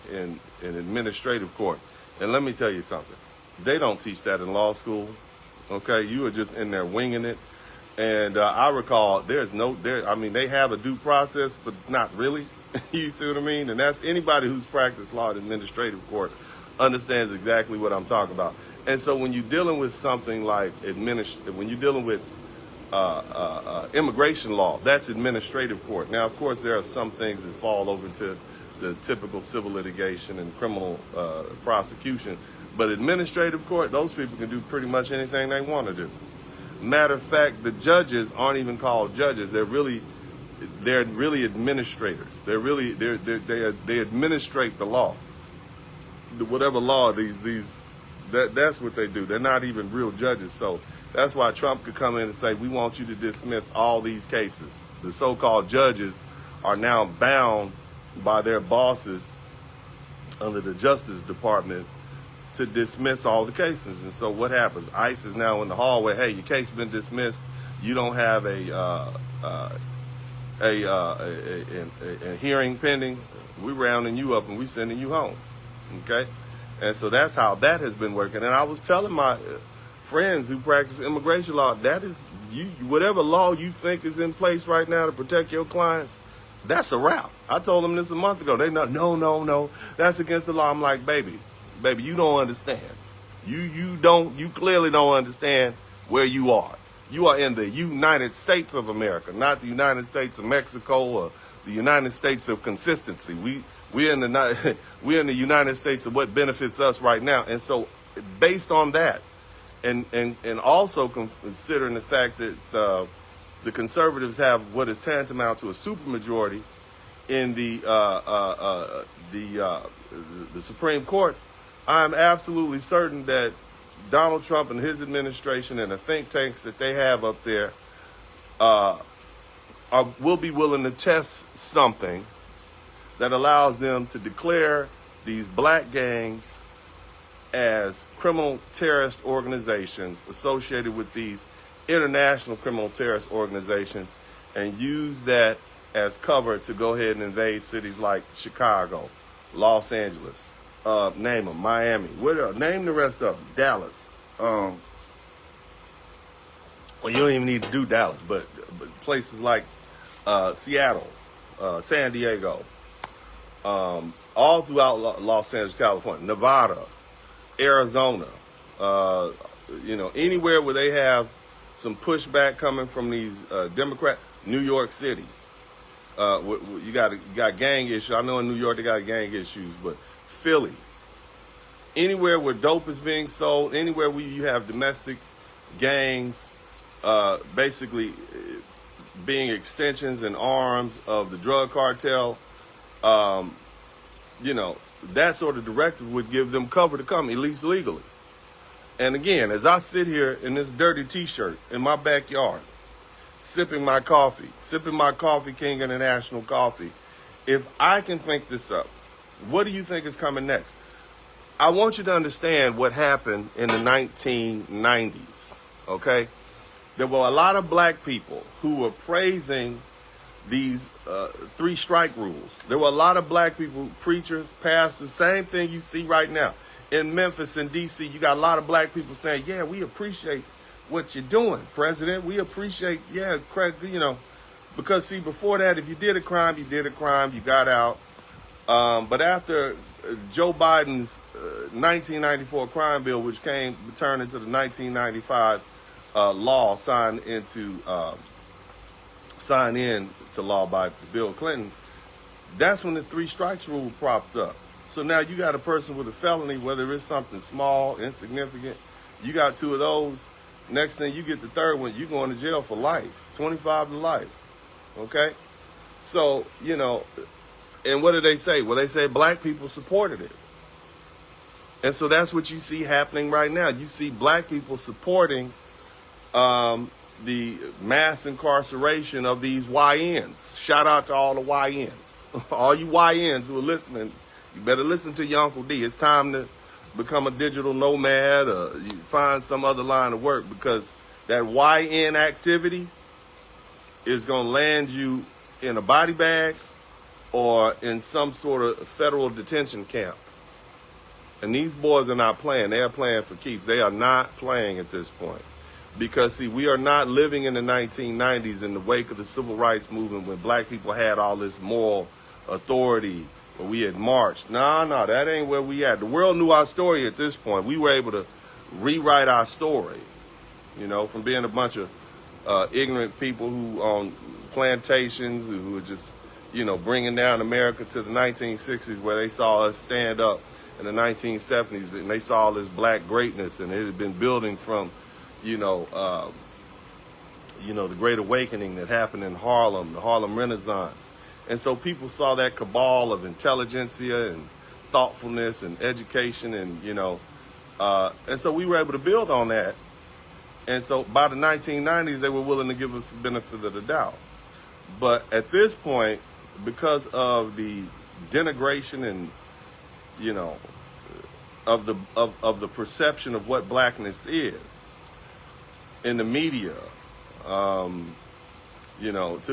administrative court. And let me tell you something. They don't teach that in law school, okay? You are just in there winging it. And I recall they have a due process, but not really. You see what I mean? And that's anybody who's practiced law in administrative court understands exactly what I'm talking about. And so when you're dealing with something like when you're dealing with immigration law, that's administrative court. Now, of course, there are some things that fall over to the typical civil litigation and criminal prosecution. But administrative court, those people can do pretty much anything they want to do. Matter of fact, the judges aren't even called judges. They're really administrators. They administrate the law. Whatever law that's what they do. They're not even real judges. So that's why Trump could come in and say, we want you to dismiss all these cases. The so-called judges are now bound by their bosses under the Justice Department to dismiss all the cases. And so what happens? ICE is now in the hallway. Hey, your case has been dismissed. You don't have a hearing pending. We're rounding you up and we're sending you home. Okay? And so that's how that has been working. And I was telling my friends who practice immigration law, that is, whatever law you think is in place right now to protect your clients, that's a wrap. I told them this a month ago. They no, that's against the law. I'm like, baby, you don't understand. You clearly don't understand where you are. You are in the United States of America, not the United States of Mexico or the United States of consistency. We're in the United States of what benefits us right now. And so based on that, and also considering the fact that the conservatives have what is tantamount to a supermajority in the Supreme Court, I'm absolutely certain that Donald Trump and his administration and the think tanks that they have up there will be willing to test something that allows them to declare these black gangs as criminal terrorist organizations associated with these international criminal terrorist organizations, and use that as cover to go ahead and invade cities like Chicago, Los Angeles, name them, Miami. Name the rest of them. Dallas. Well, you don't even need to do Dallas, but places like Seattle, San Diego, all throughout Los Angeles, California, Nevada, Arizona, anywhere where they have some pushback coming from these Democrats. New York City, you got gang issues. I know in New York they got gang issues, but Philly, anywhere where dope is being sold, anywhere where you have domestic gangs, basically being extensions and arms of the drug cartel, that sort of directive would give them cover to come, at least legally. And again, as I sit here in this dirty t-shirt in my backyard, sipping my coffee, King International coffee, if I can think this up, what do you think is coming next? I want you to understand what happened in the 1990s, okay? There were a lot of black people who were praising these 3 strike rules. There were a lot of black people, preachers, pastors, same thing you see right now. In Memphis and D.C., you got a lot of black people saying, yeah, we appreciate what you're doing, President. We appreciate, because see, before that, if you did a crime, you got out. But after Joe Biden's 1994 crime bill, which turned into the 1995 law, signed into law by Bill Clinton, that's when the 3 strikes rule propped up. So now you got a person with a felony, whether it's something small, insignificant, you got 2 of those. Next thing you get the 3rd one, you're going to jail for life, 25 to life. Okay? So, and what do they say? Well, they say black people supported it. And so that's what you see happening right now. You see black people supporting the mass incarceration of these YNs. Shout out to all the YNs. All you YNs who are listening, you better listen to your Uncle D. It's time to become a digital nomad, or you find some other line of work, because that YN activity is going to land you in a body bag or in some sort of federal detention camp. And these boys are not playing. They are playing for keeps. They are not playing at this point. Because, see, we are not living in the 1990s in the wake of the civil rights movement when black people had all this moral authority, where we had marched. No, that ain't where we at. The world knew our story at this point. We were able to rewrite our story, from being a bunch of ignorant people who on plantations who were just, bringing down America to the 1960s, where they saw us stand up in the 1970s, and they saw all this black greatness, and it had been building from, the Great Awakening that happened in Harlem, the Harlem Renaissance. And so people saw that cabal of intelligentsia and thoughtfulness and education, and so we were able to build on that. And so by the 1990s, they were willing to give us the benefit of the doubt. But at this point, because of the denigration and of the perception of what blackness is in the media, to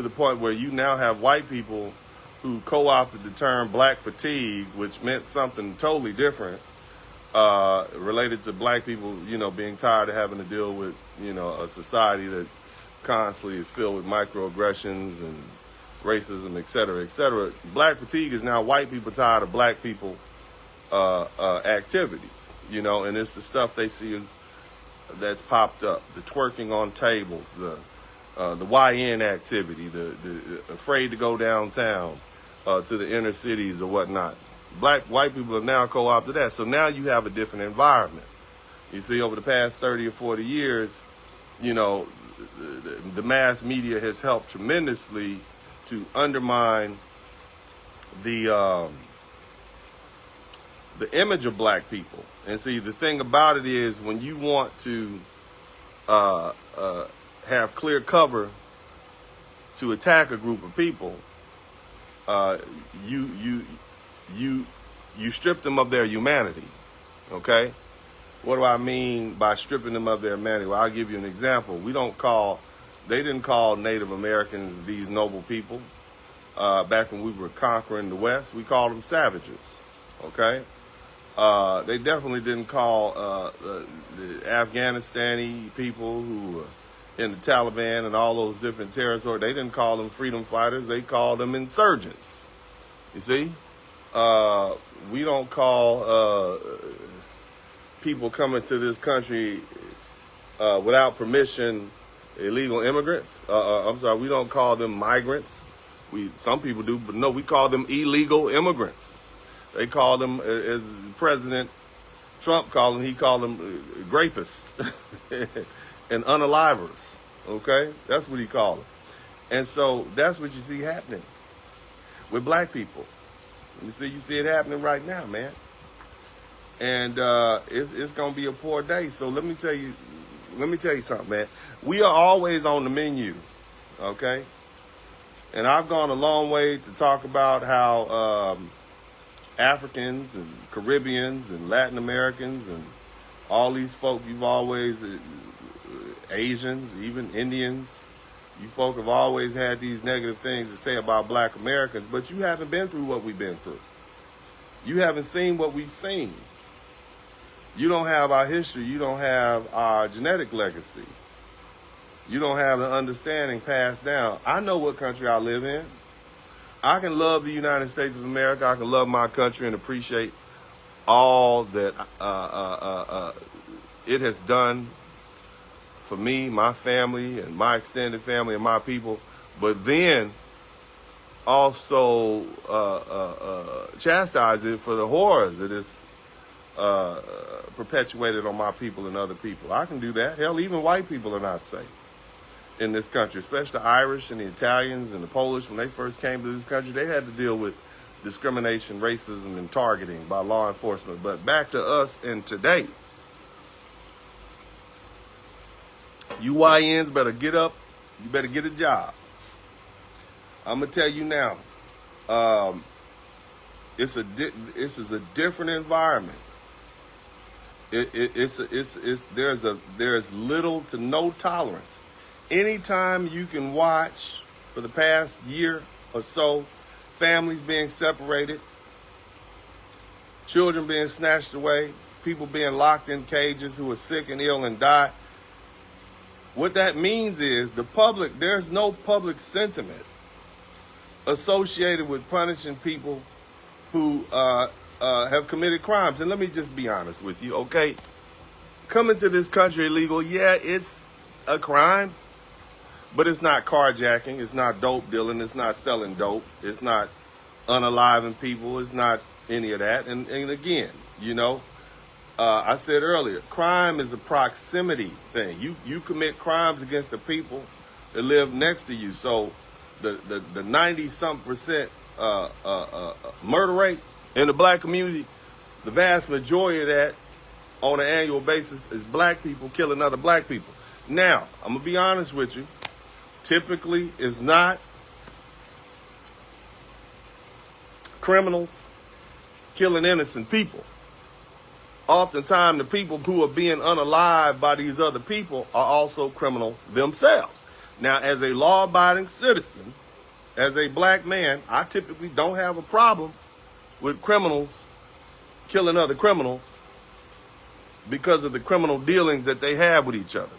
the point where you now have white people who co-opted the term black fatigue, which meant something totally different, related to black people, being tired of having to deal with, a society that constantly is filled with microaggressions and racism, et cetera, et cetera. Black fatigue is now white people tired of black people activities, and it's the stuff they see that's popped up, the twerking on tables, the YN activity, the afraid to go downtown to the inner cities or whatnot. White people have now co-opted that. So now you have a different environment. You see, over the past 30 or 40 years, the mass media has helped tremendously to undermine the image of black people. And see, the thing about it is, when you want to have clear cover to attack a group of people, you strip them of their humanity. Okay? What do I mean by stripping them of their humanity? Well, I'll give you an example. They didn't call Native Americans these noble people. back when we were conquering the West, we called them savages, okay? They definitely didn't call the Afghanistani people who were in the Taliban and all those different territories, they didn't call them freedom fighters, they called them insurgents. You see? We don't call people coming to this country without permission illegal immigrants. I'm sorry, we don't call them migrants. Some people do, but no, we call them illegal immigrants. They call them, as President Trump called them, he called them grapists and unalivers, okay? That's what he called them. And so that's what you see happening with black people. You see it happening right now, man. And it's going to be a poor day. So let me tell you something, man. We are always on the menu, okay? And I've gone a long way to talk about how Africans and Caribbeans and Latin Americans and all these folk, you've always, Asians, even Indians, you folk have always had these negative things to say about black Americans, but you haven't been through what we've been through. You haven't seen what we've seen. You don't have our history. You don't have our genetic legacy. You don't have the understanding passed down. I know what country I live in. I can love the United States of America. I can love my country and appreciate all that it has done for me, my family, and my extended family and my people. But then also chastise it for the horrors that is perpetuated on my people and other people. I can do that. Hell, even white people are not safe in this country, especially the Irish and the Italians and the Polish. When they first came to this country, they had to deal with discrimination, racism, and targeting by law enforcement. But back to us and today. You YNs better get up. You better get a job. I'm going to tell you now, this is a different environment. There's little to no tolerance. Anytime you can watch for the past year or so, families being separated, children being snatched away, people being locked in cages who are sick and ill and die. What that means is there's no public sentiment associated with punishing people who have committed crimes. And let me just be honest with you, okay? Coming to this country illegal, yeah, it's a crime, but it's not carjacking, it's not dope dealing, it's not selling dope, it's not unaliving people, it's not any of that. And again, I said earlier, crime is a proximity thing. You commit crimes against the people that live next to you. So the 90-something% murder rate in the black community, the vast majority of that on an annual basis is black people killing other black people. Now, I'm going to be honest with you. Typically, it's not criminals killing innocent people. Oftentimes, the people who are being unalived by these other people are also criminals themselves. Now, as a law-abiding citizen, as a black man, I typically don't have a problem with criminals killing other criminals because of the criminal dealings that they have with each other.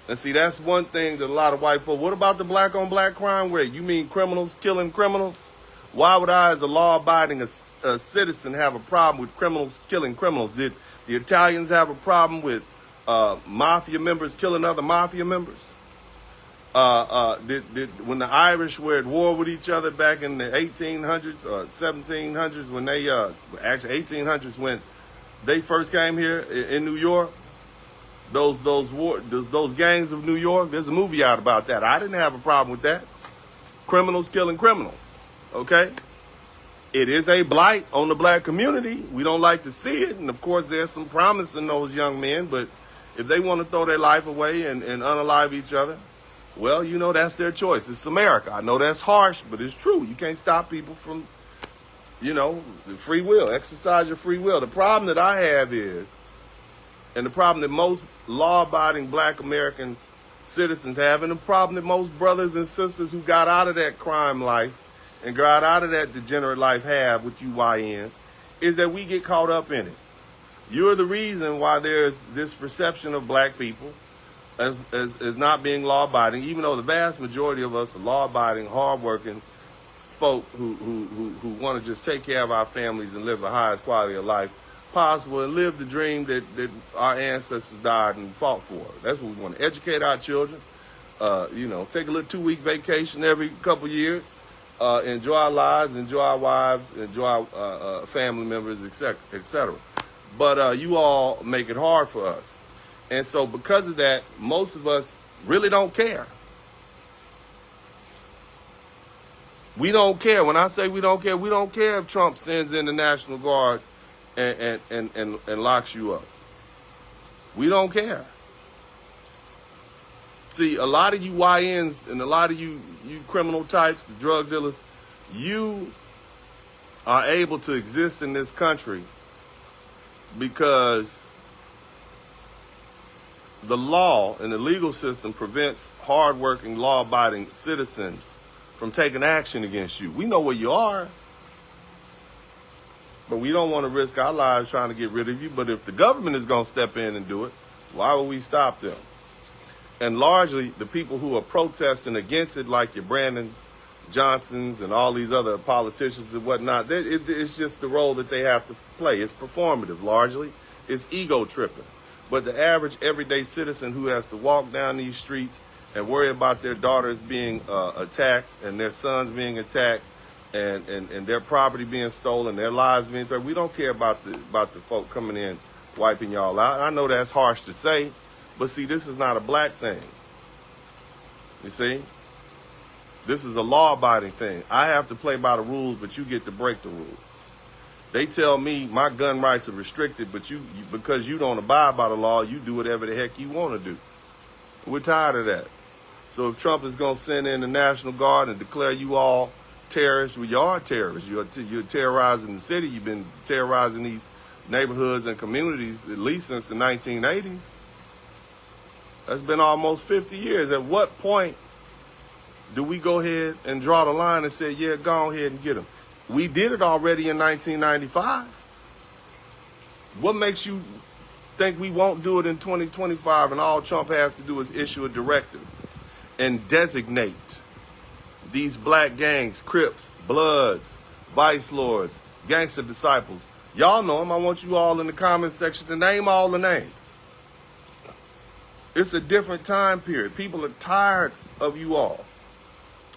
And see, that's one thing that a lot of white folk, what about the black-on-black crime rate? You mean criminals killing criminals? Why would I, as a law-abiding citizen, have a problem with criminals killing criminals? Did the Italians have a problem with mafia members killing other mafia members? When the Irish were at war with each other back in the 1800s or 1700s, when they actually 1800s, when they first came here in New York, those gangs of New York, there's a movie out about that. I didn't have a problem with that. Criminals killing criminals. Okay? It is a blight on the black community. We don't like to see it. And of course, there's some promise in those young men. But if they want to throw their life away and unalive each other, well, that's their choice. It's America. I know that's harsh, but it's true. You can't stop people from, free will. Exercise your free will. The problem that I have is, and the problem that most law-abiding black Americans citizens have, and the problem that most brothers and sisters who got out of that crime life and got out of that degenerate life have with you YNs, is that we get caught up in it. You're the reason why there's this perception of black people as not being law-abiding, even though the vast majority of us are law-abiding, hard-working folk who want to just take care of our families and live the highest quality of life possible and live the dream that our ancestors died and fought for. That's what we want to educate our children, take a little 2-week vacation every couple years, enjoy our lives, enjoy our wives, enjoy our family members, etc. But you all make it hard for us. And so because of that, most of us really don't care. We don't care. When I say we don't care if Trump sends in the National Guards and locks you up. We don't care. See, a lot of you YNs and a lot of you criminal types, the drug dealers, you are able to exist in this country because the law and the legal system prevents hardworking, law-abiding citizens from taking action against you. We know where you are, but we don't want to risk our lives trying to get rid of you. But if the government is going to step in and do it, why would we stop them? And largely, the people who are protesting against it, like your Brandon Johnsons and all these other politicians and whatnot, it's just the role that they have to play. It's performative, largely. It's ego tripping. But the average everyday citizen who has to walk down these streets and worry about their daughters being attacked and their sons being attacked and their property being stolen, their lives being threatened, we don't care about the folk coming in wiping y'all out. I know that's harsh to say, but see, this is not a black thing. You see? This is a law-abiding thing. I have to play by the rules, but you get to break the rules. They tell me my gun rights are restricted, but you because you don't abide by the law, you do whatever the heck you want to do. We're tired of that. So if Trump is going to send in the National Guard and declare you all terrorists, well, you are terrorists. You're terrorizing the city. You've been terrorizing these neighborhoods and communities at least since the 1980s. That's been almost 50 years. At what point do we go ahead and draw the line and say, yeah, go ahead and get them? We did it already in 1995. What makes you think we won't do it in 2025 and all Trump has to do is issue a directive and designate these black gangs, Crips, Bloods, Vice Lords, Gangster Disciples? Y'all know them. I want you all in the comments section to name all the names. It's a different time period. People are tired of you all.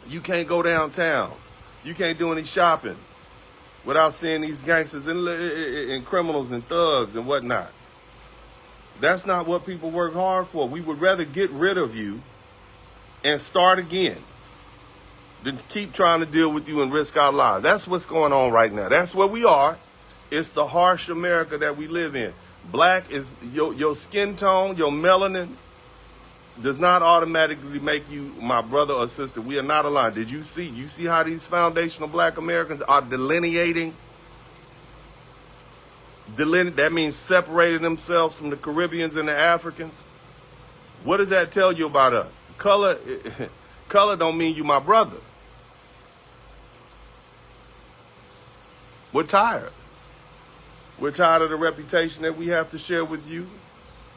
You can't go downtown. You can't do any shopping without seeing these gangsters and criminals and thugs and whatnot. That's not what people work hard for. We would rather get rid of you and start again than keep trying to deal with you and risk our lives. That's what's going on right now. That's where we are. It's the harsh America that we live in. Black is your skin tone, your melanin does not automatically make you my brother or sister. We are not aligned. Did you see how these foundational black Americans are delineating? That means separating themselves from the Caribbeans and the Africans. What does that tell you about us? Color don't mean you my brother. We're tired. We're tired of the reputation that we have to share with you.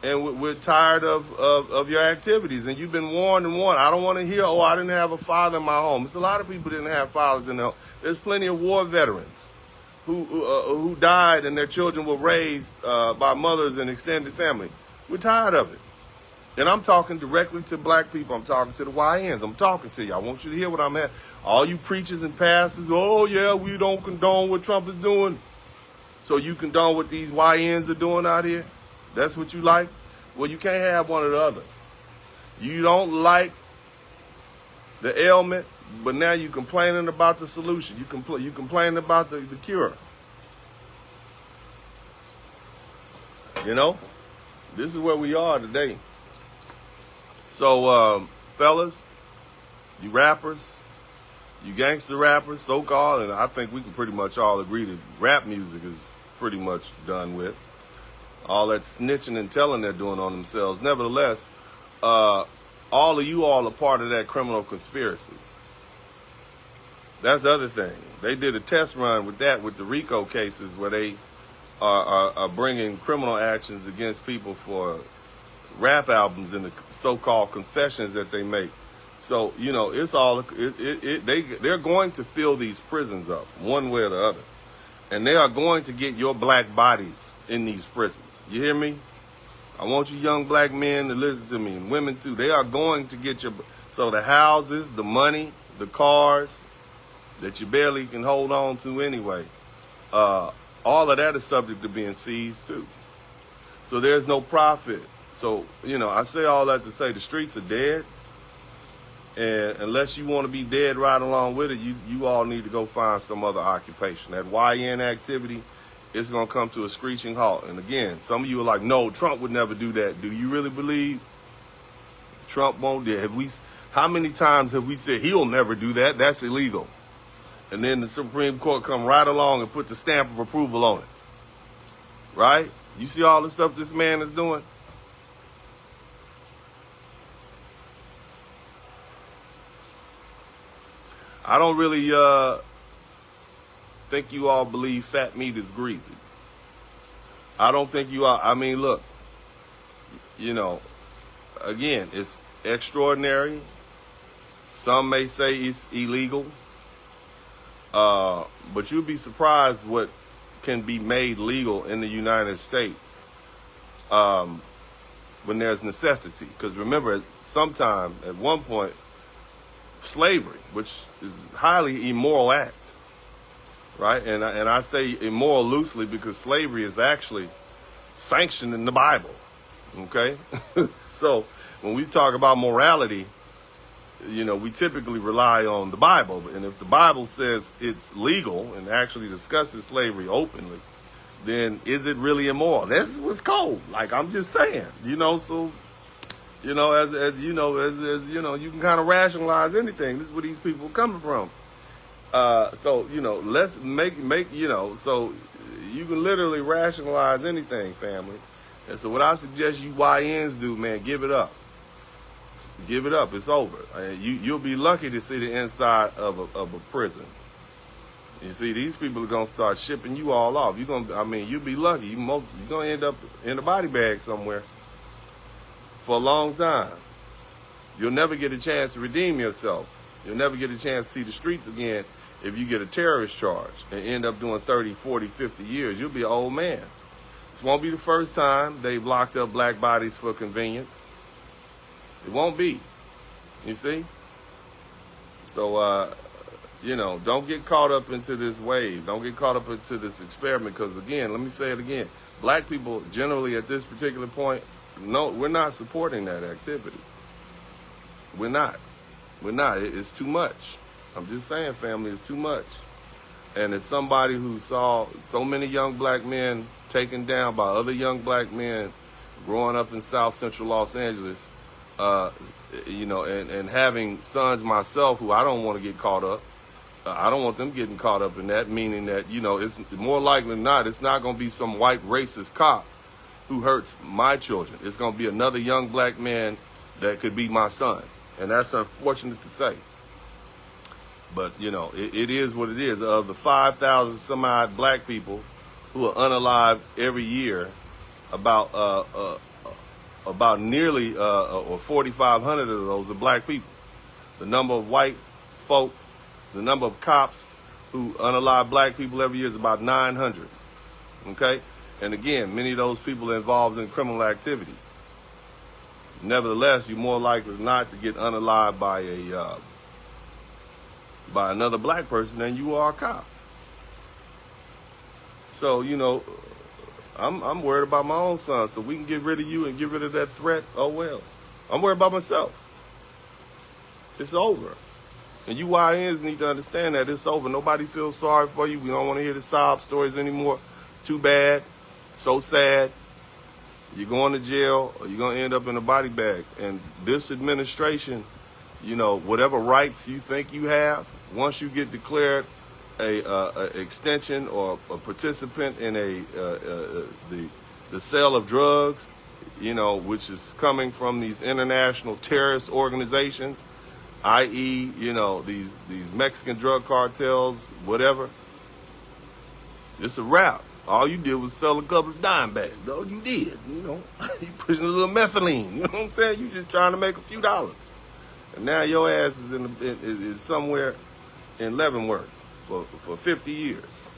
And we're tired of your activities. And you've been warned and warned. I don't want to hear, I didn't have a father in my home. There's a lot of people didn't have fathers in their home. There's plenty of war veterans who died and their children were raised by mothers and extended family. We're tired of it. And I'm talking directly to black people. I'm talking to the YNs. I'm talking to you. I want you to hear what I'm at. All you preachers and pastors, we don't condone what Trump is doing. So you condone what these YNs are doing out here? That's what you like? Well, you can't have one or the other. You don't like the ailment, but now you're complaining about the solution. You complaining about the cure. You know? This is where we are today. So, fellas, you rappers, you gangster rappers, so-called, and I think we can pretty much all agree that rap music is pretty much done with. All that snitching and telling they're doing on themselves. Nevertheless, all of you all are part of that criminal conspiracy. That's the other thing. They did a test run with that, with the RICO cases, where they are bringing criminal actions against people for rap albums and the so-called confessions that they make. So, you know, it's all, they're going to fill these prisons up one way or the other. And they are going to get your black bodies in these prisons. You hear me? I want you young black men to listen to me, and women too. They are going to get your, so the houses, the money, the cars that you barely can hold on to anyway, all of that is subject to being seized too. So there's no profit. So, you know, I say all that to say the streets are dead. And unless you want to be dead right along with it, you all need to go find some other occupation. That YN activity is going to come to a screeching halt. And again, some of you are like, no, Trump would never do that. Do you really believe Trump won't do it? How many times have we said he'll never do that? That's illegal. And then the Supreme Court come right along and put the stamp of approval on it. Right? You see all the stuff this man is doing? I don't really think you all believe fat meat is greasy. I don't think you all, I mean, look, you know, again, it's extraordinary. Some may say it's illegal. But you'll be surprised what can be made legal in the United States when there's necessity. Because remember, sometime, at one point, slavery, which is a highly immoral act, right? And I say immoral loosely because slavery is actually sanctioned in the Bible, okay? So when we talk about morality, you know, we typically rely on the Bible. And if the Bible says it's legal and actually discusses slavery openly, then is it really immoral? That's what's cold. Like, I'm just saying, you know, so, you know, as you know, as you know, you can kind of rationalize anything. This is where these people are coming from. So, you know, let's make, you know, so you can literally rationalize anything, family. And so what I suggest you YNs do, man, give it up. Give it up. It's over. You'll be lucky to see the inside of a prison. You see, these people are gonna start shipping you all off. You'll be lucky. You're gonna end up in a body bag somewhere for a long time. You'll never get a chance to redeem yourself. You'll never get a chance to see the streets again if you get a terrorist charge and end up doing 30, 40, 50 years. You'll be an old man. This won't be the first time they've locked up black bodies for convenience. It won't be. You see? So, you know, don't get caught up into this wave. Don't get caught up into this experiment because, again, let me say it again. Black people generally at this particular point, no, we're not supporting that activity. We're not. We're not. It's too much. I'm just saying, family, it's too much. And as somebody who saw so many young black men taken down by other young black men growing up in South Central Los Angeles, you know, and having sons myself who I don't want to get caught up. I don't want them getting caught up in that, meaning that, you know, it's more likely than not, it's not going to be some white racist cop who hurts my children. It's going to be another young black man that could be my son. And that's unfortunate to say. But, you know, it is what it is. Of the 5,000 some odd black people who are unalived every year, about nearly or 4,500 of those are black people. The number of white folk, the number of cops who unalive black people every year is about 900. Okay? And again, many of those people are involved in criminal activity. Nevertheless, you're more likely not to get unalived by another black person than you are a cop. So, you know, I'm worried about my own son, so we can get rid of you and get rid of that threat. Oh, well. I'm worried about myself. It's over. And you YNs need to understand that it's over. Nobody feels sorry for you. We don't want to hear the sob stories anymore. Too bad. So sad. You're going to jail or you're going to end up in a body bag. And this administration, you know, whatever rights you think you have, once you get declared a extension or a participant in the sale of drugs, you know, which is coming from these international terrorist organizations, i.e., you know, these Mexican drug cartels, whatever, it's a wrap. All you did was sell a couple of dime bags. All you did, you know, you pushing a little methylene. You know what I'm saying? You just trying to make a few dollars, and now your ass is is somewhere in Leavenworth for 50 years.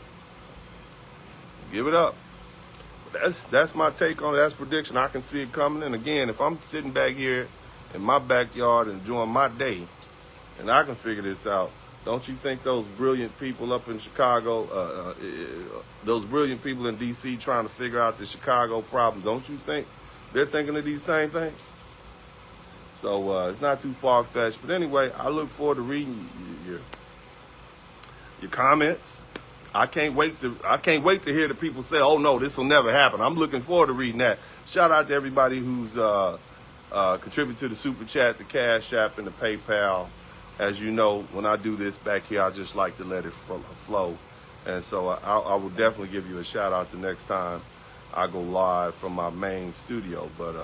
Give it up. That's my take on it. That's prediction. I can see it coming. And again, if I'm sitting back here in my backyard enjoying my day, and I can figure this out, don't you think those brilliant people up in Chicago, those brilliant people in D.C. trying to figure out the Chicago problem, don't you think they're thinking of these same things? So it's not too far-fetched. But anyway, I look forward to reading your comments. I can't wait to hear the people say, "Oh no, this will never happen." I'm looking forward to reading that. Shout out to everybody who's contributed to the Super Chat, the Cash App, and the PayPal. As you know, when I do this back here, I just like to let it flow. And so I will definitely give you a shout out the next time I go live from my main studio. But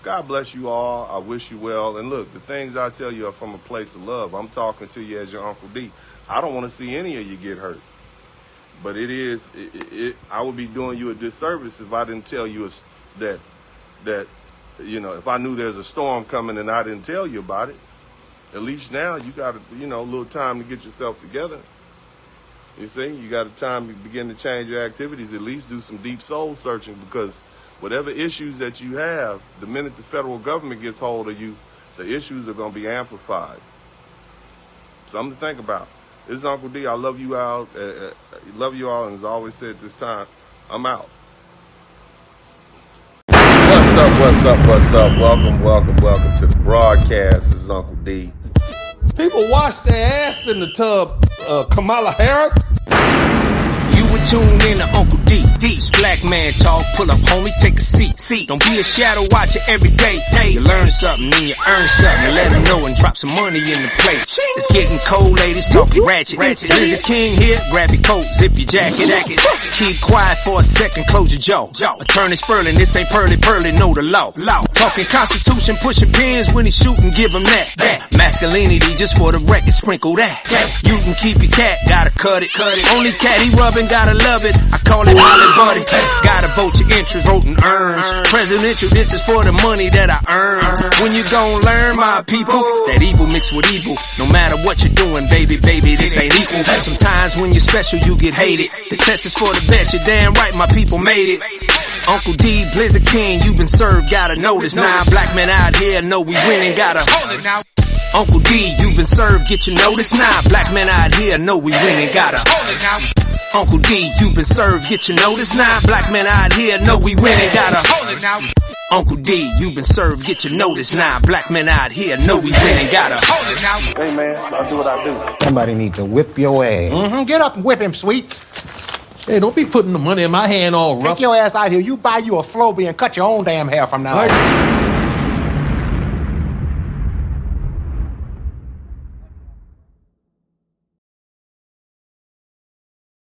God bless you all. I wish you well. And look, the things I tell you are from a place of love. I'm talking to you as your Uncle D. I don't want to see any of you get hurt. But I would be doing you a disservice if I didn't tell you that, you know, if I knew there's a storm coming and I didn't tell you about it. At least now you got, you know, a little time to get yourself together. You see, you got a time to begin to change your activities, at least do some deep soul searching, because whatever issues that you have, the minute the federal government gets hold of you, the issues are going to be amplified. Something to think about. This is Uncle D. I love you all. Love you all, and as I always said this time, I'm out. What's up? Welcome to the broadcast. This is Uncle D. People wash their ass in the tub, Kamala Harris. You would tune in to Uncle D. D's black man talk. Pull up, homie, take a seat. Don't be a shadow watcher every day. You learn something, then you earn something. And let them know and drop some money in the plate. It's getting cold, ladies, talking ratchet. There's a king here, grab your coat, zip your jacket. Keep quiet for a second, close your jaw. Attorney Spurling, this ain't pearly, know the law. Talking Constitution, pushing pins when he shooting, give him that. Masculinity, just for the record, sprinkle that. You can keep your cat, gotta cut it. Only cat he rubbing, gotta love it. I call it Holly Buddy. Gotta vote your interest, voting earns. Presidential, this is for the money that I earn. When you gon' learn, my people, that evil mixed with evil. No matter what you're doing, baby, this ain't equal. Sometimes when you're special, you get hated. The test is for the best, you're damn right, my people made it. Uncle D, Blizzard King, you been served, gotta notice now. Black men out here know we winning, gotta hold it now. Uncle D, you been served, get your notice now. Black men out here know we winning, gotta hold it now. Uncle D, you been served, get your notice now. Black men out here know we winning, gotta hold it now. Uncle D, you been served, get your notice now. Black men out here know we winning, gotta hold it now. Hey man, I'll do what I do. Somebody need to whip your ass. Get up and whip him, Sweets. Hey, don't be putting the money in my hand all rough. Take your ass out here. You buy you a Flowbee and cut your own damn hair from now on.